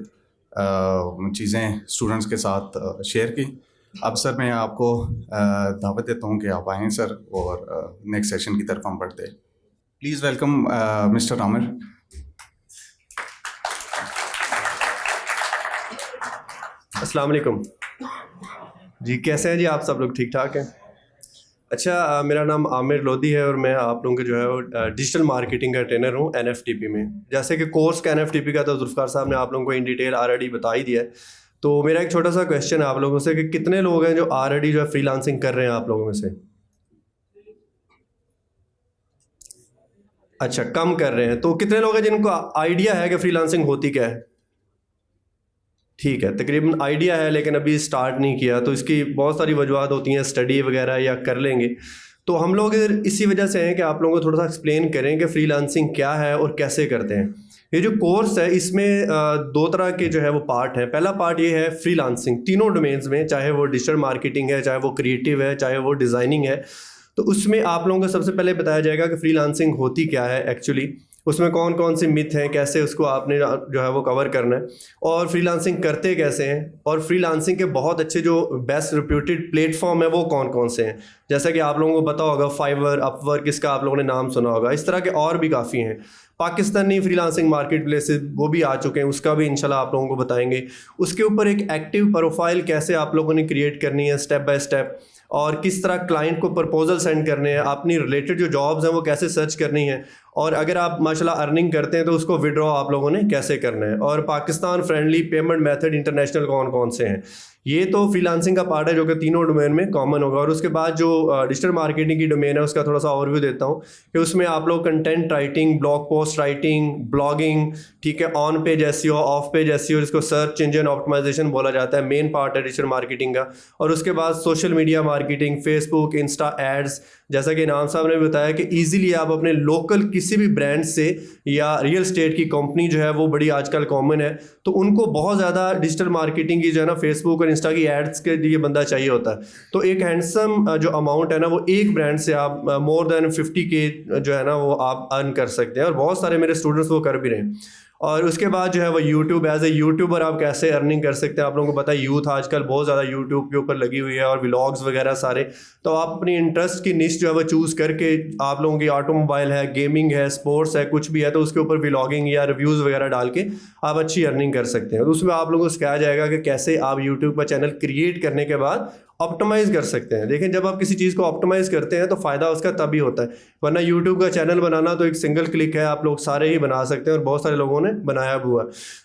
चीज़ें स्टूडेंट्स के साथ शेयर की। अब सर मैं आपको दावत देता हूँ कि आप आएँ सर और नेक्स्ट सेशन की तरफ हम बढ़ते हैं। Please welcome mister Aamir. अस्सलाम वालेकुम जी, कैसे हैं जी आप सब लोग? ठीक ठाक हैं? अच्छा, मेरा नाम आमिर लोधी है और मैं आप लोगों के जो है वो डिजिटल मार्केटिंग का ट्रेनर हूँ NFTP में। जैसे कि कोर्स का NFTP का तो जुल्फ़कार साहब ने आप लोगों को इन डिटेल ऑलरेडी बता ही दिया है। तो मेरा एक छोटा सा क्वेश्चन है आप लोगों से कि कितने लोग हैं जो ऑलरेडी जो है फ्रीलांसिंग कर रहे हैं आप लोगों में से? अच्छा, कम कर रहे हैं। तो कितने लोग हैं जिनको आइडिया है कि फ्रीलांसिंग होती क्या है? ठीक है, तकरीबन आइडिया है लेकिन अभी स्टार्ट नहीं किया, तो इसकी बहुत सारी वजूहत होती हैं, स्टडी वगैरह या कर लेंगे। तो हम लोग इधर इसी वजह से हैं कि आप लोगों को थोड़ा सा एक्सप्लेन करें कि फ्रीलांसिंग क्या है और कैसे करते हैं। ये जो कोर्स है इसमें दो तरह के जो है वो पार्ट हैं। पहला पार्ट ये है फ्रीलांसिंग तीनों डोमेन्स में, चाहे वो डिजिटल मार्केटिंग है, चाहे वो क्रिएटिव है, चाहे वो डिज़ाइनिंग है। तो उसमें आप लोगों को सबसे पहले बताया जाएगा कि फ्रीलांसिंग होती क्या है एक्चुअली, उसमें कौन कौन से मिथ हैं, कैसे उसको आपने जो है वो कवर करना है, और फ्रीलांसिंग करते कैसे हैं, और फ्रीलांसिंग के बहुत अच्छे जो बेस्ट रिप्यूटेड प्लेटफॉर्म है वो कौन कौन से हैं। जैसा कि आप लोगों को पता होगा फाइवर, अपवर्क, इसका आप लोगों ने नाम सुना होगा। इस तरह के और भी काफ़ी हैं। पाकिस्तानी फ्रीलांसिंग मार्केट प्लेसेस वो भी आ चुके हैं, उसका भी इंशाल्लाह आप लोगों को बताएंगे। उसके ऊपर एक एक्टिव प्रोफाइल कैसे आप लोगों ने क्रिएट करनी है स्टेप बाय स्टेप, और किस तरह क्लाइंट को प्रपोजल सेंड करने हैं, अपनी रिलेटेड जो जॉब्स हैं वो कैसे सर्च करनी है, और अगर आप माशाल्लाह अर्निंग करते हैं तो उसको विड्रॉ आप लोगों ने कैसे करना है, और Pakistan friendly payment method international कौन कौन से हैं। ये तो फ्रीलांसिंग का पार्ट है जो कि तीनों डोमेन में कॉमन होगा। और उसके बाद जो डिजिटल मार्केटिंग की डोमेन है उसका थोड़ा सा ओवरव्यू देता हूँ कि उसमें आप लोग content writing, blog post writing, blogging, ठीक है, on page SEO, off page SEO, जिसको सर्च इंजन ऑप्टिमाइजेशन बोला जाता है, मेन पार्ट है डिजिटल मार्केटिंग का। और उसके बाद social media marketing, Facebook, insta ads, जैसा कि इनाम साहब ने बताया कि ईजिली आप अपने लोकल किसी भी ब्रांड से या रियल स्टेट की कंपनी जो है वो बड़ी आजकल कॉमन है, तो उनको बहुत ज़्यादा डिजिटल मार्केटिंग की जो है ना फेसबुक और इंस्टा की एड्स के लिए बंदा चाहिए होता है। तो एक हैंडसम जो अमाउंट है ना वो एक ब्रांड से आप मोर देन 50K जो है ना वो आप अर्न कर सकते हैं, और बहुत सारे मेरे स्टूडेंट्स वो कर भी रहे हैं। और उसके बाद जो है वो यूट्यूब, एज ए यूट्यूबर आप कैसे अर्निंग कर सकते हैं। आप लोगों को पता है यूथ आजकल बहुत ज़्यादा यूट्यूब के ऊपर लगी हुई है और व्लॉग्स वगैरह सारे। तो आप अपनी इंटरेस्ट की निश जो है वो चूज़ करके, आप लोगों की ऑटोमोबाइल है, गेमिंग है, स्पोर्ट्स है, कुछ भी है, तो उसके ऊपर व्लॉगिंग या रिव्यूज़ वगैरह डाल के आप अच्छी अर्निंग कर सकते हैं। तो उसमें आप लोगों को सिखाया जाएगा कि कैसे आप यूट्यूब पर चैनल क्रिएट करने के बाद ऑप्टिमाइज़ कर सकते हैं। लेकिन जब आप किसी चीज़ को ऑप्टिमाइज़ करते हैं तो फ़ायदा उसका तभी होता है, वरना यूट्यूब का चैनल बनाना तो एक सिंगल क्लिक है, आप लोग सारे ही बना सकते हैं, और बहुत सारे लोगों ने बनाया भी हुआ।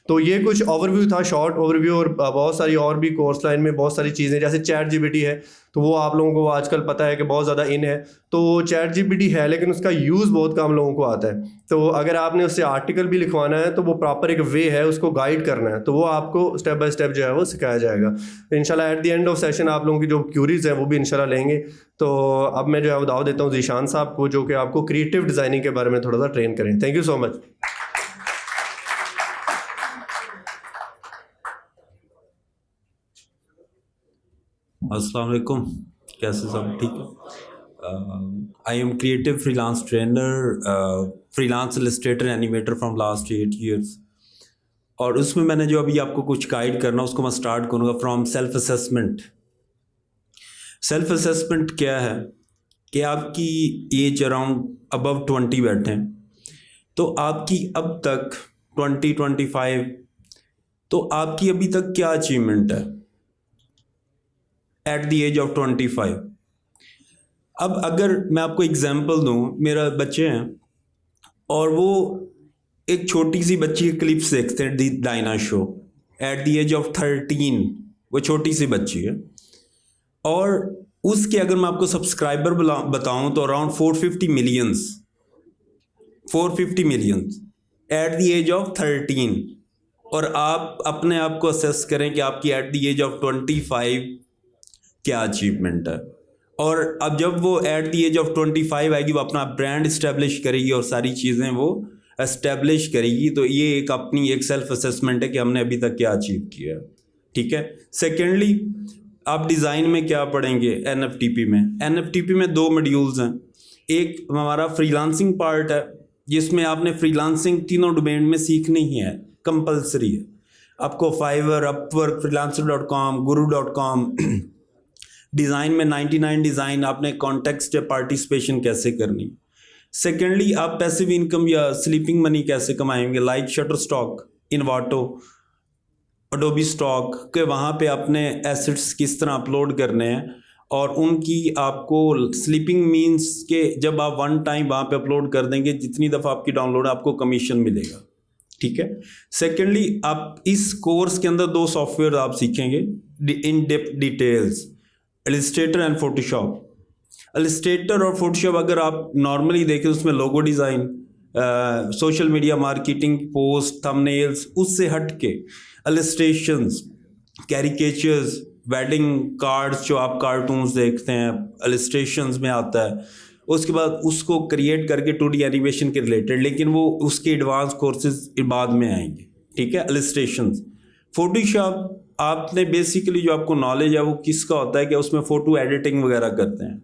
तो ये कुछ ओवरव्यू था, शॉर्ट ओवरव्यू, और बहुत सारी और भी कोर्स लाइन में बहुत सारी चीज़ें, जैसे ChatGPT है, तो वो आप लोगों को आजकल पता है कि बहुत ज़्यादा इन है। तो ChatGPT है लेकिन उसका यूज़ बहुत कम लोगों को आता है। तो अगर आपने उससे आर्टिकल भी लिखवाना है तो वो प्रॉपर एक वे है, उसको गाइड करना है, तो वो आपको स्टेप बाय स्टेप जो है वो सिखाया जाएगा। तो इंशाल्लाह at the end of session आप लोगों की जो क्यूरीज हैं वो भी इंशाल्लाह लेंगे। तो अब मैं जो है वो दाव देता हूँ ज़ीशान साहब को, जो कि आपको क्रिएटिव डिज़ाइनिंग के बारे में थोड़ा सा ट्रेन करें। Thank you so much. अस्सलाम वालेकुम, कैसे सब ठीक है? I am creative freelance trainer, freelance Illustrator, animator from last 8 years। और उसमें मैंने जो अभी आपको कुछ गाइड करना उसको मैं स्टार्ट करूँगा from self assessment. Self assessment क्या है कि आपकी एज अराउंड अबव 20 बैठे हैं, तो आपकी अब तक 20-25, तो आपकी अभी तक क्या अचीवमेंट है एट द एज ऑफ 25। अब अगर मैं आपको एग्जांपल दूं, मेरा बच्चे हैं और वो एक छोटी सी बच्ची की क्लिप्स देखते हैं, the Diana show, at the age of 13, वो छोटी सी बच्ची है, और उसके अगर मैं आपको सब्सक्राइबर बताऊं तो around 450 millions at the age of 13। और आप अपने आप को असेस करें कि आपकी एट द एज ऑफ 25 क्या अचीवमेंट है। और अब जब वो एट द एज ऑफ 25 आएगी, वो अपना ब्रांड इस्टेब्लिश करेगी और सारी चीज़ें वो इस्टेब्लिश करेगी। तो ये एक अपनी एक सेल्फ असेसमेंट है कि हमने अभी तक क्या अचीव किया है, ठीक है। सेकेंडली, आप डिज़ाइन में क्या पढ़ेंगे NFTP में। NFTP में 2 मॉड्यूल्स हैं, एक हमारा फ्रीलांसिंग पार्ट है, जिसमें आपने फ्रीलांसिंग तीनों डोमेन में सीखनी ही है, कंपलसरी है। आपको fibre, Upwork, freelancer.com, guru.com, design में 99 डिज़ाइन, आपने कॉन्टेक्स्ट या पार्टिसिपेशन कैसे करनी। सेकेंडली, आप पैसिव इनकम या स्लीपिंग मनी कैसे कमाएंगे, लाइक शटरस्टॉक, इन्वाटो, अडोबी स्टॉक के वहाँ पे अपने एसेट्स किस तरह अपलोड करने हैं और उनकी आपको स्लीपिंग मीन्स के जब आप वन टाइम वहाँ पे अपलोड कर देंगे, जितनी दफ़ा आपकी डाउनलोड आपको कमीशन मिलेगा। ठीक है। सेकेंडली, आप इस कोर्स के अंदर 2 सॉफ्टवेयर आप सीखेंगे in depth details, Illustrator and Photoshop. Illustrator और फोटोशॉप अगर आप नॉर्मली देखें उसमें logo design, social media marketing, post, thumbnails, उससे हट के इलस्ट्रेशंस, कैरिकेचर्स, वेडिंग कार्ड्स जो आप कार्टून्स देखते हैं इलस्ट्रेशंस में आता है, उसके बाद उसको क्रिएट करके 2D एनिमेशन के रिलेटेड, लेकिन वो उसके एडवांस कोर्सेज बाद में आएंगे। ठीक है। इलस्ट्रेशंस, फोटोशॉप आपने बेसिकली जो आपको नॉलेज है वो किसका होता है कि उसमें फ़ोटो एडिटिंग वगैरह करते हैं।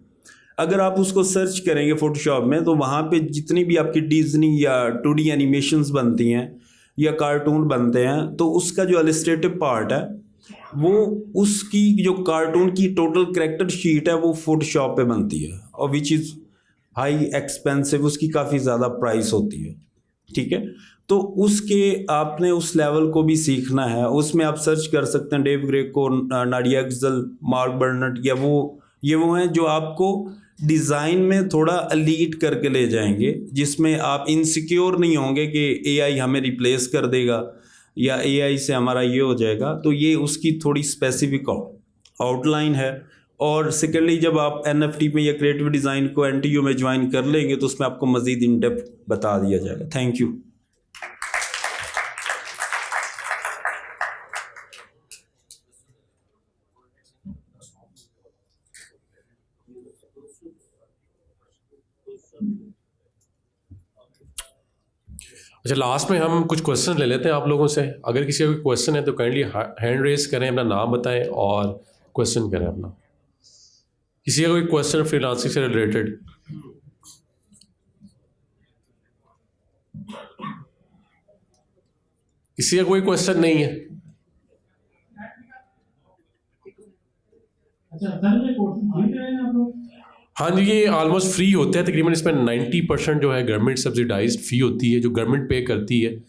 अगर आप उसको सर्च करेंगे फोटोशॉप में तो वहाँ पे जितनी भी आपकी डिज्नी या 2D एनिमेशंस बनती हैं या कार्टून बनते हैं, तो उसका जो इलस्ट्रेटिव पार्ट है वो उसकी जो कार्टून की टोटल कैरेक्टर शीट है वो फोटोशॉप पे बनती है और विच इज़ हाई एक्सपेंसिव, उसकी काफ़ी ज़्यादा प्राइस होती है। ठीक है। तो उसके आपने उस लेवल को भी सीखना है। उसमें आप सर्च कर सकते हैं Dave Greco, Nadia Axel, Mark Bernt, या ये वो हैं जो आपको डिज़ाइन में थोड़ा एलीट करके ले जाएंगे, जिसमें आप इनसिक्योर नहीं होंगे कि एआई हमें रिप्लेस कर देगा या एआई से हमारा ये हो जाएगा। तो ये उसकी थोड़ी स्पेसिफिक आउटलाइन है। और सेकेंडली, जब आप NFT में या क्रिएटिव डिज़ाइन को NTU में ज्वाइन कर लेंगे तो उसमें आपको मज़ीद इन डेप्थ बता दिया जाएगा। Thank you. अच्छा, लास्ट में हम कुछ क्वेश्चन ले लेते हैं आप लोगों से। अगर किसी का कोई क्वेश्चन है तो काइंडली हैंड रेज करें, अपना नाम बताएं और क्वेश्चन करें अपना। किसी का कोई क्वेश्चन फ्रीलांसिंग से रिलेटेड? किसी का कोई क्वेश्चन नहीं है? हाँ जी, ये ऑलमोस्ट फ्री होते हैं तकरीबन। इसमें 90% जो है गवर्नमेंट सब्सिडाइज्ड फ़ी होती है जो गवर्नमेंट पे करती है,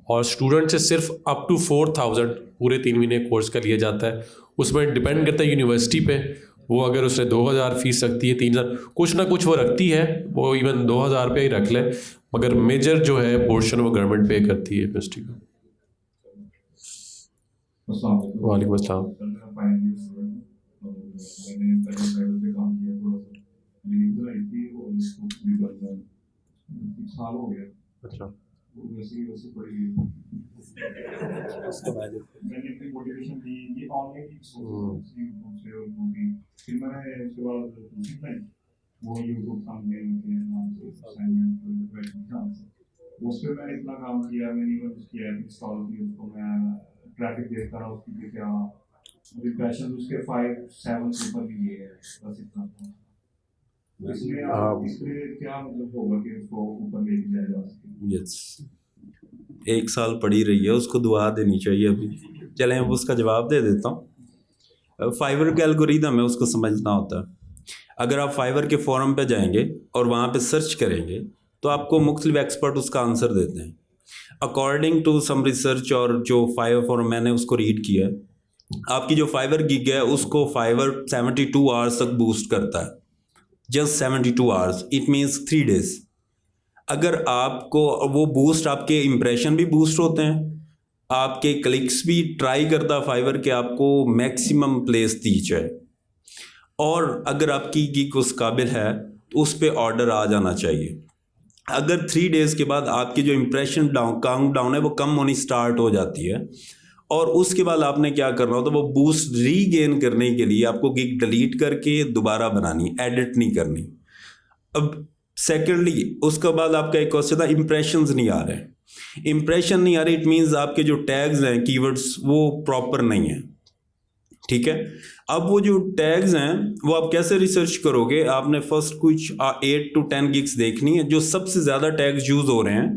और स्टूडेंट से सिर्फ अप टू 4000 पूरे 3 महीने कोर्स का लिया जाता है। उसमें डिपेंड करता है यूनिवर्सिटी पे, वो अगर उसने 2000 फीस रखती है, 3000, कुछ ना कुछ वो रखती है, वो इवन 2000 रुपये ही रख ले, मगर मेजर जो है पोर्शन वो गवर्नमेंट पे करती है यूनिवर्सिटी को। वालेकुम अस्सलाम। अच्छा, उसके बाद मैंने अपनी मोटिवेशन दी ये ऑनलाइन फिर मैंने उसके बाद वो यूट्यूब सामने नाम से असाइनमेंट उस पर मैंने इतना काम किया, मैंने उसकी ऐप इंस्टॉल की, उसको मैं ट्रैफिक देखता रहा उसकी क्या रिप्रेशन उसके 5-7 से ऊपर भी है, बस इतना। इसलिए आप इसलिए क्या मतलब होगा कि उसको ऊपर ले जाया जा सके? यस, 1 साल पड़ी रही है, उसको दुआ देनी चाहिए अभी। चलें, अब उसका जवाब दे देता हूँ। फाइवर के एल्गोरिदम है, उसको समझना होता है। अगर आप फाइवर के फोरम पे जाएंगे और वहाँ पे सर्च करेंगे तो आपको मुख्तलिफ एक्सपर्ट उसका आंसर देते हैं अकॉर्डिंग टू सम रिसर्च। और जो फाइवर फोरम मैंने उसको रीड किया है, आपकी जो फाइवर गिग है उसको फाइवर 72 आवर्स तक बूस्ट करता है। Just 72 hours, it means 3 days. अगर आपको वो बूस्ट, आपके इम्प्रेशन भी बूस्ट होते हैं, आपके क्लिक्स भी ट्राई करता फाइवर के आपको मैक्सिमम प्लेस दी जाए, और अगर आपकी गिग उस काबिल है तो उस पर ऑर्डर आ जाना चाहिए। अगर 3 डेज़ के बाद आपकी जो इम्प्रेशन काउंट डाउन है वो कम होनी स्टार्ट हो जाती है, और उसके बाद आपने क्या करना होता है, वो बूस्ट रीगेन करने के लिए आपको गिग डिलीट करके दोबारा बनानी, एडिट नहीं करनी। अब सेकेंडली उसके बाद आपका एक क्वेश्चन था, इम्प्रेशंस नहीं आ रहे। इम्प्रेशन नहीं आ रहे, इट मीन्स आपके जो टैग्स हैं, कीवर्ड्स, वो प्रॉपर नहीं है। ठीक है। अब वो जो टैग्स हैं वो आप कैसे रिसर्च करोगे, आपने फर्स्ट कुछ 8 to 10 गिग्स देखनी है, जो सबसे ज़्यादा टैग्स यूज़ हो रहे हैं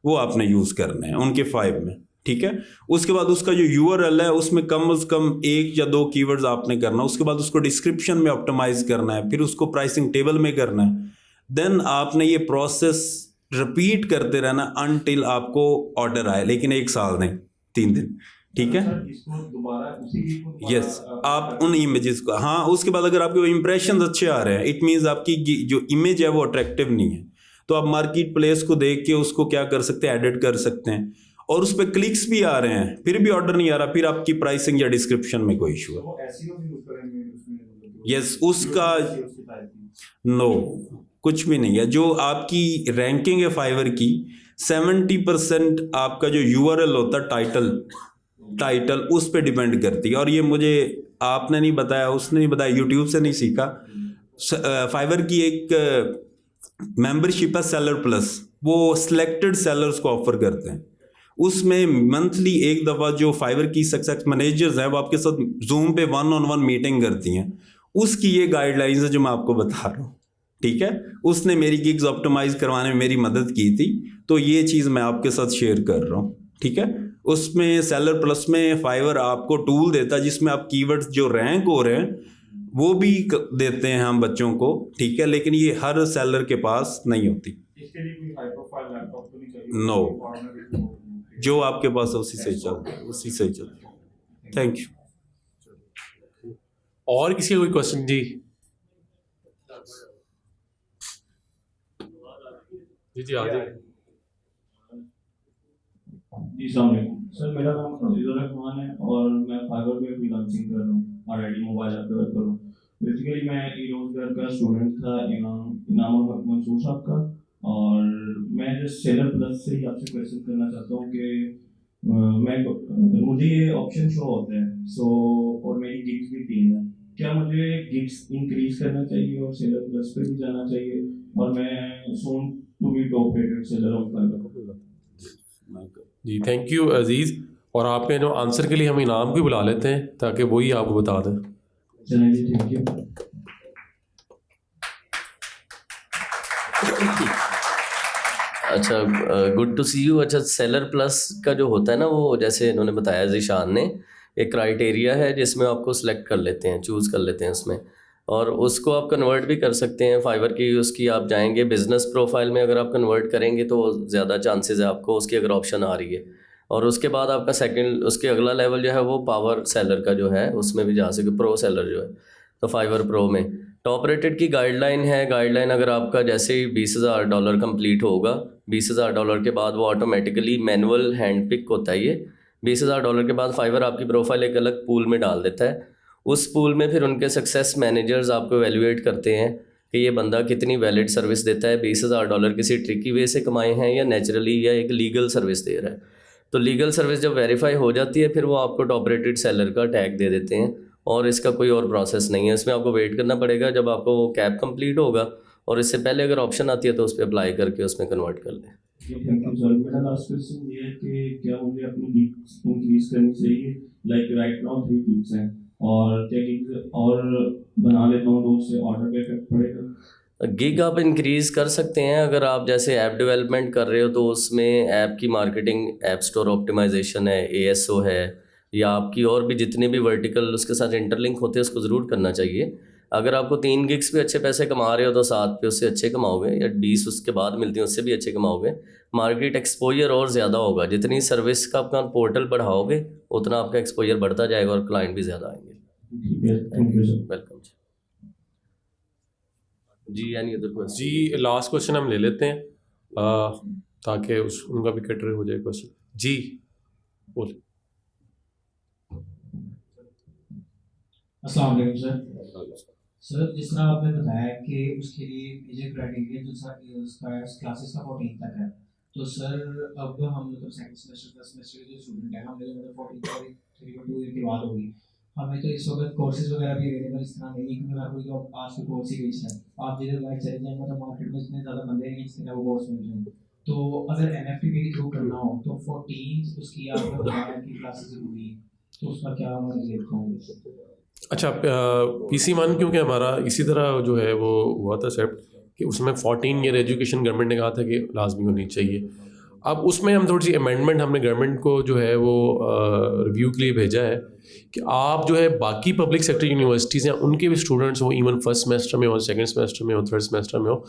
वो आपने यूज़ करने हैं उनके 5 में, ठीक है। उसके बाद उसका जो URL है उसमें कम से कम 1 या 2 कीवर्ड्स आपने करना, उसके बाद उसको डिस्क्रिप्शन में ऑप्टिमाइज करना है, फिर उसको प्राइसिंग टेबल में करना है। देन आपने ये प्रोसेस रिपीट करते रहना अनटिल आपको ऑर्डर आए, लेकिन 1 साल नहीं, 3 दिन, ठीक है। सर इसको दोबारा उसी की को दोबारा, यस, आप उन इमेजेस को, हाँ, उसके बाद अगर आपके इंप्रेशन अच्छे आ रहे हैं, इट मीन्स आपकी जो इमेज है वो अट्रैक्टिव नहीं है, तो आप मार्केट प्लेस को देख के उसको क्या कर सकते हैं, एडिट कर सकते हैं, और उस पर क्लिक्स भी आ रहे हैं फिर भी ऑर्डर नहीं आ रहा, फिर आपकी प्राइसिंग या डिस्क्रिप्शन में कोई इशू है। वो SEO भी यूज करेंगे उसमें? यस, उसका उसकी टाइप की। नो, कुछ भी नहीं है। जो आपकी रैंकिंग है फाइवर की 70% आपका जो URL होता है, टाइटल उस पर डिपेंड करती है। और ये मुझे आपने नहीं बताया, उसने नहीं बताया, यूट्यूब से नहीं सीखा। फाइवर की एक मेंबरशिप है सेलर प्लस, वो सिलेक्टेड सेलर्स को ऑफर करते हैं। उसमें मंथली एक दफ़ा जो फाइवर की सक्सेस मैनेजर्स हैं वो आपके साथ जूम पे 1-on-1 मीटिंग करती हैं, उसकी ये गाइडलाइंस है जो मैं आपको बता रहा हूँ, ठीक है। उसने मेरी गिग्स ऑप्टिमाइज करवाने में मेरी मदद की थी, तो ये चीज़ मैं आपके साथ शेयर कर रहा हूँ, ठीक है। उसमें सेलर प्लस में फाइवर आपको टूल देता है जिसमें आप कीवर्ड्स जो रैंक हो रहे हैं वो भी देते हैं हम बच्चों को, ठीक है, लेकिन ये हर सेलर के पास नहीं होती। इसके लिए कोई हाई प्रोफाइल लैपटॉप तो नहीं चाहिए? No. जो आपके पास है उसी से चलता है, उसी से चलता है। Thank you. और किसी का कोई क्वेश्चन? जी जी जी, आगे। जी सर, मेरा नाम अजीजुर रहमान है और मैं फाइवर पे फ्रीलांसिंग कर रहा हूँ और आईडी मोबाइल ऐप डेवलप कर रहा हूँ। बेसिकली मैं ई-रोजगार का स्टूडेंट था इनाम मंसूर साहब का, और मैं जस्ट सेलर प्लस से ही आपसे क्वेश्चन करना चाहता हूँ कि मुझे ये ऑप्शन शो होते हैं, सो और मेरी गिग्स भी 3 है, क्या मुझे गिग्स इंक्रीज करना चाहिए और सेलर प्लस पे भी जाना चाहिए? और मैं soon to be top rated seller of Fiverr. जी थैंक यू अजीज़। और आपने जो आंसर के लिए हम इनाम भी बुला लेते हैं ताकि वही आपको बता दें। चलिए जी, थैंक यू। अच्छा, गुड टू सी यू। अच्छा, सेलर प्लस का जो होता है ना, वो जैसे इन्होंने बताया ज़ीशान ने, एक क्राइटेरिया है जिसमें आपको सिलेक्ट कर लेते हैं, चूज़ कर लेते हैं उसमें, और उसको आप कन्वर्ट भी कर सकते हैं फाइवर की। उसकी आप जाएंगे बिजनेस प्रोफाइल में, अगर आप कन्वर्ट करेंगे तो ज़्यादा चांसेस है आपको उसकी, अगर ऑप्शन आ रही है। और उसके बाद आपका सेकंड, उसके अगला लेवल जो है वो पावर सेलर का जो है, उसमें भी जा सके, प्रो सेलर जो है, तो फाइवर प्रो में टॉप रेटेड की गाइडलाइन है। गाइडलाइन अगर आपका जैसे ही $20,000 कंप्लीट होगा, $20,000 के बाद वो ऑटोमेटिकली मैनुअल हैंड पिक होता है। ये $20,000 के बाद फाइवर आपकी प्रोफाइल एक अलग पूल में डाल देता है। उस पूल में फिर उनके सक्सेस मैनेजर्स आपको एवेल्युएट करते हैं कि ये बंदा कितनी वैलिड सर्विस देता है, $20,000 किसी ट्रिकी वे से कमाए हैं या नेचुरली या एक लीगल सर्विस दे रहा है। तो लीगल सर्विस जब वेरीफाई हो जाती है फिर वो आपको टॉप रेटेड सेलर का टैग दे देते हैं, और इसका कोई और प्रोसेस नहीं है। इसमें आपको वेट करना पड़ेगा जब आपको वो कैप कंप्लीट होगा, और इससे पहले अगर ऑप्शन आती है तो उस पर अप्लाई करके उसमें कन्वर्ट कर लें। Thank you sir. मेरा लास्ट क्वेश्चन ये है कि क्या मुझे अपनी गिग्स इंक्रीज करनी चाहिए? लाइक राइट नाउ 3 गिग्स हैं, और क्या गिग्स और बना लेता हूँ तो उससे ऑर्डर पे इफेक्ट पड़ेगा? गिग आप इंक्रीज़ कर सकते हैं अगर आप जैसे ऐप डेवलपमेंट कर रहे हो, तो उसमें ऐप की मार्केटिंग, ऐप स्टोर ऑप्टिमाइजेशन है, ASO है, या आपकी और भी जितने भी वर्टिकल उसके साथ इंटरलिंक होते हैं उसको ज़रूर करना चाहिए। अगर आपको 3 गिग्स पे अच्छे पैसे कमा रहे हो तो 7 पे उससे अच्छे कमाओगे, या 20 उसके बाद मिलती हैं उससे भी अच्छे कमाओगे। मार्केट एक्सपोजर और ज़्यादा होगा, जितनी सर्विस का अपना पोर्टल बढ़ाओगे उतना आपका एक्सपोजर बढ़ता जाएगा और क्लाइंट भी ज़्यादा आएंगे। ठीक है, thank you sir. Welcome ji. Any other question? जी लास्ट क्वेश्चन हम ले लेते हैं ताकि उनका भी कैटर हो जाए क्वेश्चन। जी बोल। अस्सलाम वालेकुम सर। सर, जिस तरह आपने बताया कि उसके लिए मेजर क्राइटेरिया जो उसका क्लासेस का 14 तक है, तो सर अब हम मतलब सेकंड सेमेस्टर, फर्स्ट सेमेस्टर के जो स्टूडेंट हैं, हमने मतलब 14 और 3 ईयर की बात होगी, हमें तो इस वक्त कोर्सेज वगैरह भी अवेलेबल इस तरह नहीं है, क्योंकि हर कोई तो आज के कोर्स ही बेच रहा है। आप जिधर लाइक चले जाएंगे तो मार्केट में इतने ज़्यादा बंदे नहीं जितने वो कोर्स मिल रहे हैं। तो अगर NFT के थ्रू करना हो तो 14 उसकी आपने बताया कि क्लासेस ज़रूरी है, तो उसका क्या मैं देखता हूँ? अच्छा, PC1 क्योंकि हमारा इसी तरह जो है वो हुआ था सेट कि उसमें 14 ईयर एजुकेशन गवर्नमेंट ने कहा था कि लाजमी होनी चाहिए। अब उसमें हम थोड़ी सी अमेंडमेंट हमने गवर्नमेंट को जो है वो रिव्यू के लिए भेजा है कि आप जो है बाकी पब्लिक सेक्टर यूनिवर्सिटीज़ हैं उनके भी स्टूडेंट्स हो, इवन फर्स्ट सेमेस्टर में हो, सेकंड सेमेस्टर में हो, थर्ड सेमेस्टर में हो,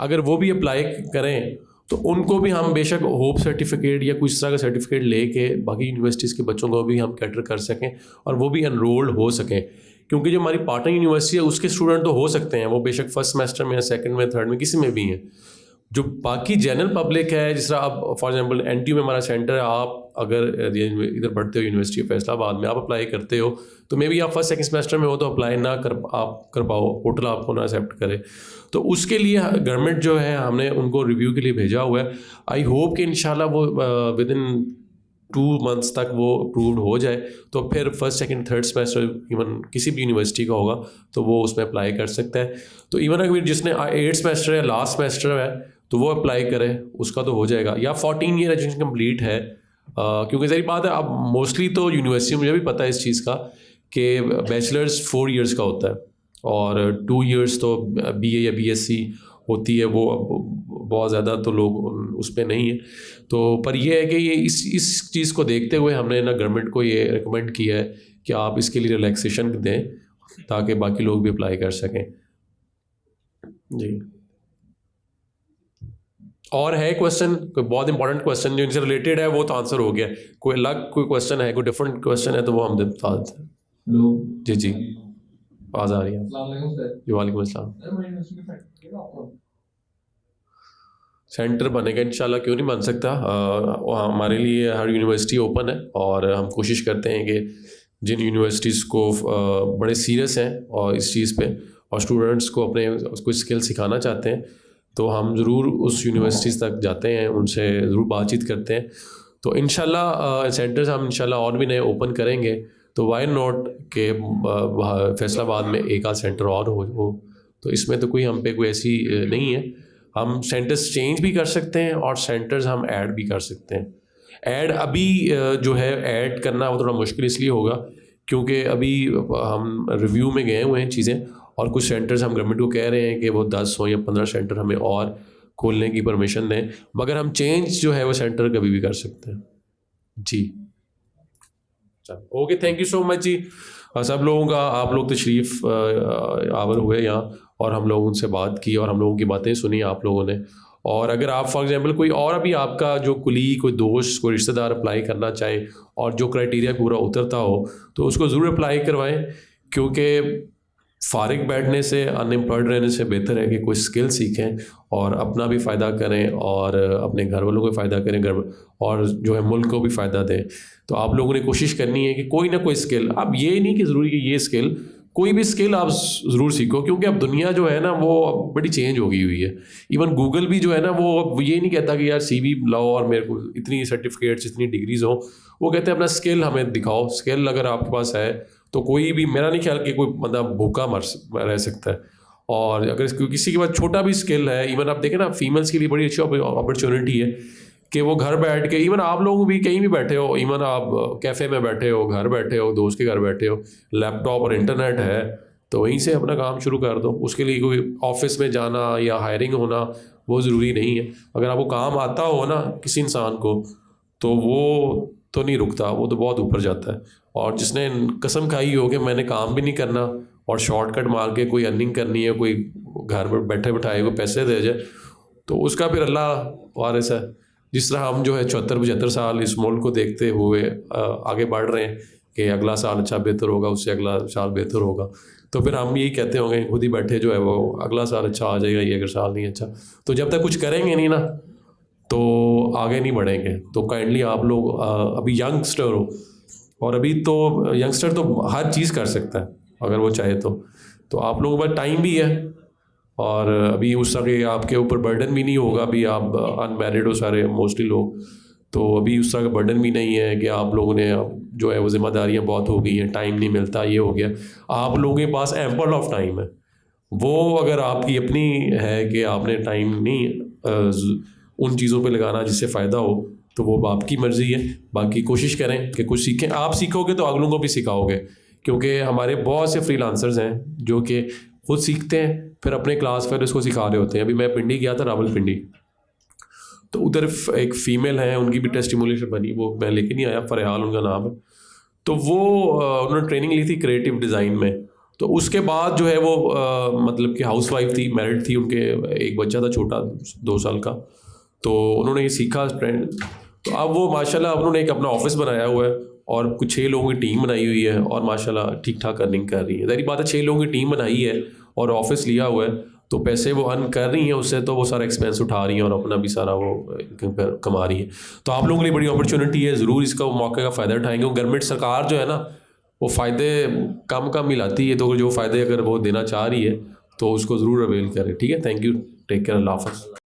अगर वो भी अप्लाई करें तो उनको भी हम बेशक होप सर्टिफिकेट या कुछ तरह का सर्टिफिकेट लेके बाकी यूनिवर्सिटीज़ के बच्चों को भी हम कैटर कर सकें और वो भी एनरोल्ड हो सकें। क्योंकि जो हमारी पार्टनर यूनिवर्सिटी है उसके स्टूडेंट तो हो सकते हैं, वो बेशक फर्स्ट सेमेस्टर में, सेकंड में, थर्ड में, किसी में भी हैं। जो बाकी जनरल पब्लिक है, जिस तरह आप फॉर एग्जांपल NTU में हमारा सेंटर है, आप अगर इधर पढ़ते हो यूनिवर्सिटी ऑफ फैसलाबाद में, आप अप्लाई करते हो तो मे बी आप फर्स्ट सेकंड सेमेस्टर में हो तो अप्लाई ना कर पाओ, पोर्टल आपको ना एक्सेप्ट करे। तो उसके लिए गवर्नमेंट जो है हमने उनको रिव्यू के लिए भेजा हुआ है। आई होप कि इंशाल्लाह वो विद इन 2 मंथ्स तक वो अप्रूव्ड हो जाए, तो फिर first second third semester even किसी भी यूनिवर्सिटी का होगा तो वो उसमें अप्लाई कर सकता है। तो इवन अगर जिसने 8 सेमेस्टर है, लास्ट सेमेस्टर है, तो वो अप्लाई करे, उसका तो हो जाएगा। या 14 ईयर एजुकेशन कंप्लीट है, क्योंकि सही बात है, अब मोस्टली तो यूनिवर्सिटी, मुझे भी पता है इस चीज़ का कि बैचलर्स 4 इयर्स का होता है और 2 इयर्स तो BA या BSc होती है, वो बहुत ज़्यादा तो लोग उस पर नहीं है। तो पर यह है कि ये इस चीज़ को देखते हुए हमने ना गवर्नमेंट को ये रिकमेंड किया है कि आप इसके लिए रिलैक्सेशन दें ताकि बाकी लोग भी अप्लाई कर सकें। जी, और है क्वेश्चन, कोई बहुत इंपॉर्टेंट क्वेश्चन जो इनसे रिलेटेड है वो तो आंसर हो गया। कोई अलग कोई क्वेश्चन है, कोई डिफरेंट क्वेश्चन है तो वो हम बता देते हैं। जी जी, आवाज़ आ रही है? जी, वालेकुम अस्सलाम। सेंटर बनेगा इंशाल्लाह, क्यों नहीं बन सकता। हमारे लिए हर यूनिवर्सिटी ओपन है और हम कोशिश करते हैं कि जिन यूनिवर्सिटीज़ को बड़े सीरियस हैं और इस चीज़ पे और स्टूडेंट्स को अपने कुछ स्किल सिखाना चाहते हैं तो हम ज़रूर उस यूनिवर्सिटीज़ तक जाते हैं, उनसे ज़रूर बातचीत करते हैं। तो इंशाल्लाह सेंटर्स हम इंशाल्लाह और भी नए ओपन करेंगे, तो वाई नॉट के फैसलाबाद में एक आध सेंटर और हो। तो इसमें तो कोई हम पे कोई ऐसी नहीं है। हम सेंटर्स चेंज भी कर सकते हैं और सेंटर्स हम ऐड भी कर सकते हैं। ऐड अभी जो है ऐड करना वो थोड़ा मुश्किल इसलिए होगा क्योंकि अभी हम रिव्यू में गए हुए हैं चीज़ें और कुछ सेंटर्स हम गवर्नमेंट को कह रहे हैं कि वो 10 हो या 15 सेंटर हमें और खोलने की परमिशन दें, मगर हम चेंज जो है वो सेंटर कभी भी कर सकते हैं। जी, चलो okay, thank you so much जी सब लोगों का। आप लोग तशरीफ़ आवर हुए यहाँ और हम लोग उनसे बात की और हम लोगों की बातें सुनी आप लोगों ने। और अगर आप फॉर एग्जांपल कोई और अभी आपका जो कुलीग, कोई दोस्त, कोई रिश्तेदार अप्लाई करना चाहे और जो क्राइटेरिया पूरा उतरता हो तो उसको ज़रूर अप्लाई करवाएं, क्योंकि फारिग बैठने से, अनएम्प्लॉयड रहने से बेहतर है कि कोई स्किल सीखें और अपना भी फ़ायदा करें और अपने घर वालों को फ़ायदा करें, और जो है मुल्क को भी फ़ायदा दें। तो आप लोगों ने कोशिश करनी है कि कोई ना कोई स्किल, अब ये नहीं कि ज़रूरी कि ये स्किल, कोई भी स्किल आप ज़रूर सीखो, क्योंकि अब दुनिया जो है ना वो बड़ी चेंज हो गई हुई है। इवन गूगल भी जो है ना वो ये नहीं कहता कि यार CV लाओ और मेरे को इतनी सर्टिफिकेट्स, इतनी डिग्रीज़ हो। वो कहते हैं अपना स्किल हमें दिखाओ। स्किल अगर आपके पास है तो कोई भी, मेरा नहीं ख्याल कि कोई बंदा भूखा रह सकता है। और अगर किसी के पास छोटा भी स्किल है, इवन आप देखें ना फीमेल्स के लिए बड़ी अच्छी अपॉर्चुनिटी है कि वो घर बैठ के, इवन आप लोग भी कहीं भी बैठे हो, इवन आप कैफ़े में बैठे हो, घर बैठे हो, दोस्त के घर बैठे हो, लैपटॉप और इंटरनेट है तो वहीं से अपना काम शुरू कर दो। उसके लिए कोई ऑफिस में जाना या हायरिंग होना वो ज़रूरी नहीं है। अगर आपको काम आता हो ना किसी इंसान को तो वो तो नहीं रुकता, वो तो बहुत ऊपर जाता है। और जिसने कसम खाई हो कि मैंने काम भी नहीं करना और शॉर्टकट मार के कोई अर्निंग करनी है, कोई घर पर बैठे बैठाए को पैसे दे जाए, तो उसका फिर अल्लाह वारिस है। जिस तरह हम जो है 74-75 साल इस मुल्क को देखते हुए आगे बढ़ रहे हैं कि अगला साल अच्छा बेहतर होगा, उससे अगला साल बेहतर होगा, तो फिर हम यही कहते होंगे खुद ही बैठे जो है वो अगला साल अच्छा आ जाएगा, ये अगर साल नहीं अच्छा। तो जब तक कुछ करेंगे नहीं ना तो आगे नहीं बढ़ेंगे। तो काइंडली आप लोग अभी यंगस्टर हो, और अभी तो यंगस्टर तो हर चीज़ कर सकता है अगर वो चाहे तो आप लोगों के पास टाइम भी है और अभी उस तरह आपके ऊपर बर्डन भी नहीं होगा। अभी आप अनमैरिड हो सारे मोस्टली लोग, तो अभी उस तरह का बर्डन भी नहीं है कि आप लोगों ने जो है वो जिम्मेदारियां बहुत हो गई हैं, टाइम नहीं मिलता, ये हो गया। आप लोगों के पास एम्पल ऑफ टाइम है। वो अगर आपकी अपनी है कि आपने टाइम नहीं उन चीज़ों पे लगाना जिससे फ़ायदा हो, तो वो आपकी मर्ज़ी है। बाकी कोशिश करें कि कुछ सीखें। आप सीखोगे तो अगलों को भी सिखाओगे क्योंकि हमारे बहुत से फ्रीलांसर्स हैं जो कि खुद सीखते हैं फिर अपने क्लास फिर उसको सिखा रहे होते हैं। अभी मैं पिंडी गया था, रावलपिंडी, तो उधर एक फ़ीमेल है, उनकी भी टेस्टिमोनियल बनी, वो मैं लेके नहीं आया, फरहाल उनका नाम है। तो वो उन्होंने ट्रेनिंग ली थी क्रिएटिव डिज़ाइन में। तो उसके बाद जो है वो मतलब कि हाउसवाइफ थी, मैरिड थी, उनके एक बच्चा था छोटा 2 साल का। तो उन्होंने ये सीखा ट्रेंड, तो अब वो माशाल्लाह उन्होंने एक अपना ऑफिस बनाया हुआ है और कुछ 6 लोगों की टीम बनाई हुई है और माशाल्लाह ठीक ठाक अर्निंग कर रही है। ज़ाहिर बात है 6 लोगों की टीम बनाई है और ऑफिस लिया हुआ है, तो पैसे वो अर्न कर रही हैं उससे, तो वो सारा एक्सपेंस उठा रही हैं और अपना भी सारा वो कमा रही है। तो आप लोगों के लिए बड़ी अपॉर्चुनिटी है, ज़रूर इसका मौके का फ़ायदा उठाएंगे। गवर्नमेंट सरकार जो है ना वो फ़ायदे कम ही लाती है, तो जो फ़ायदे अगर वो देना चाह रही है तो उसको ज़रूर अवेल करें। ठीक है, थैंक यू, टेक केयर, अल्लाह हाफ़िज़।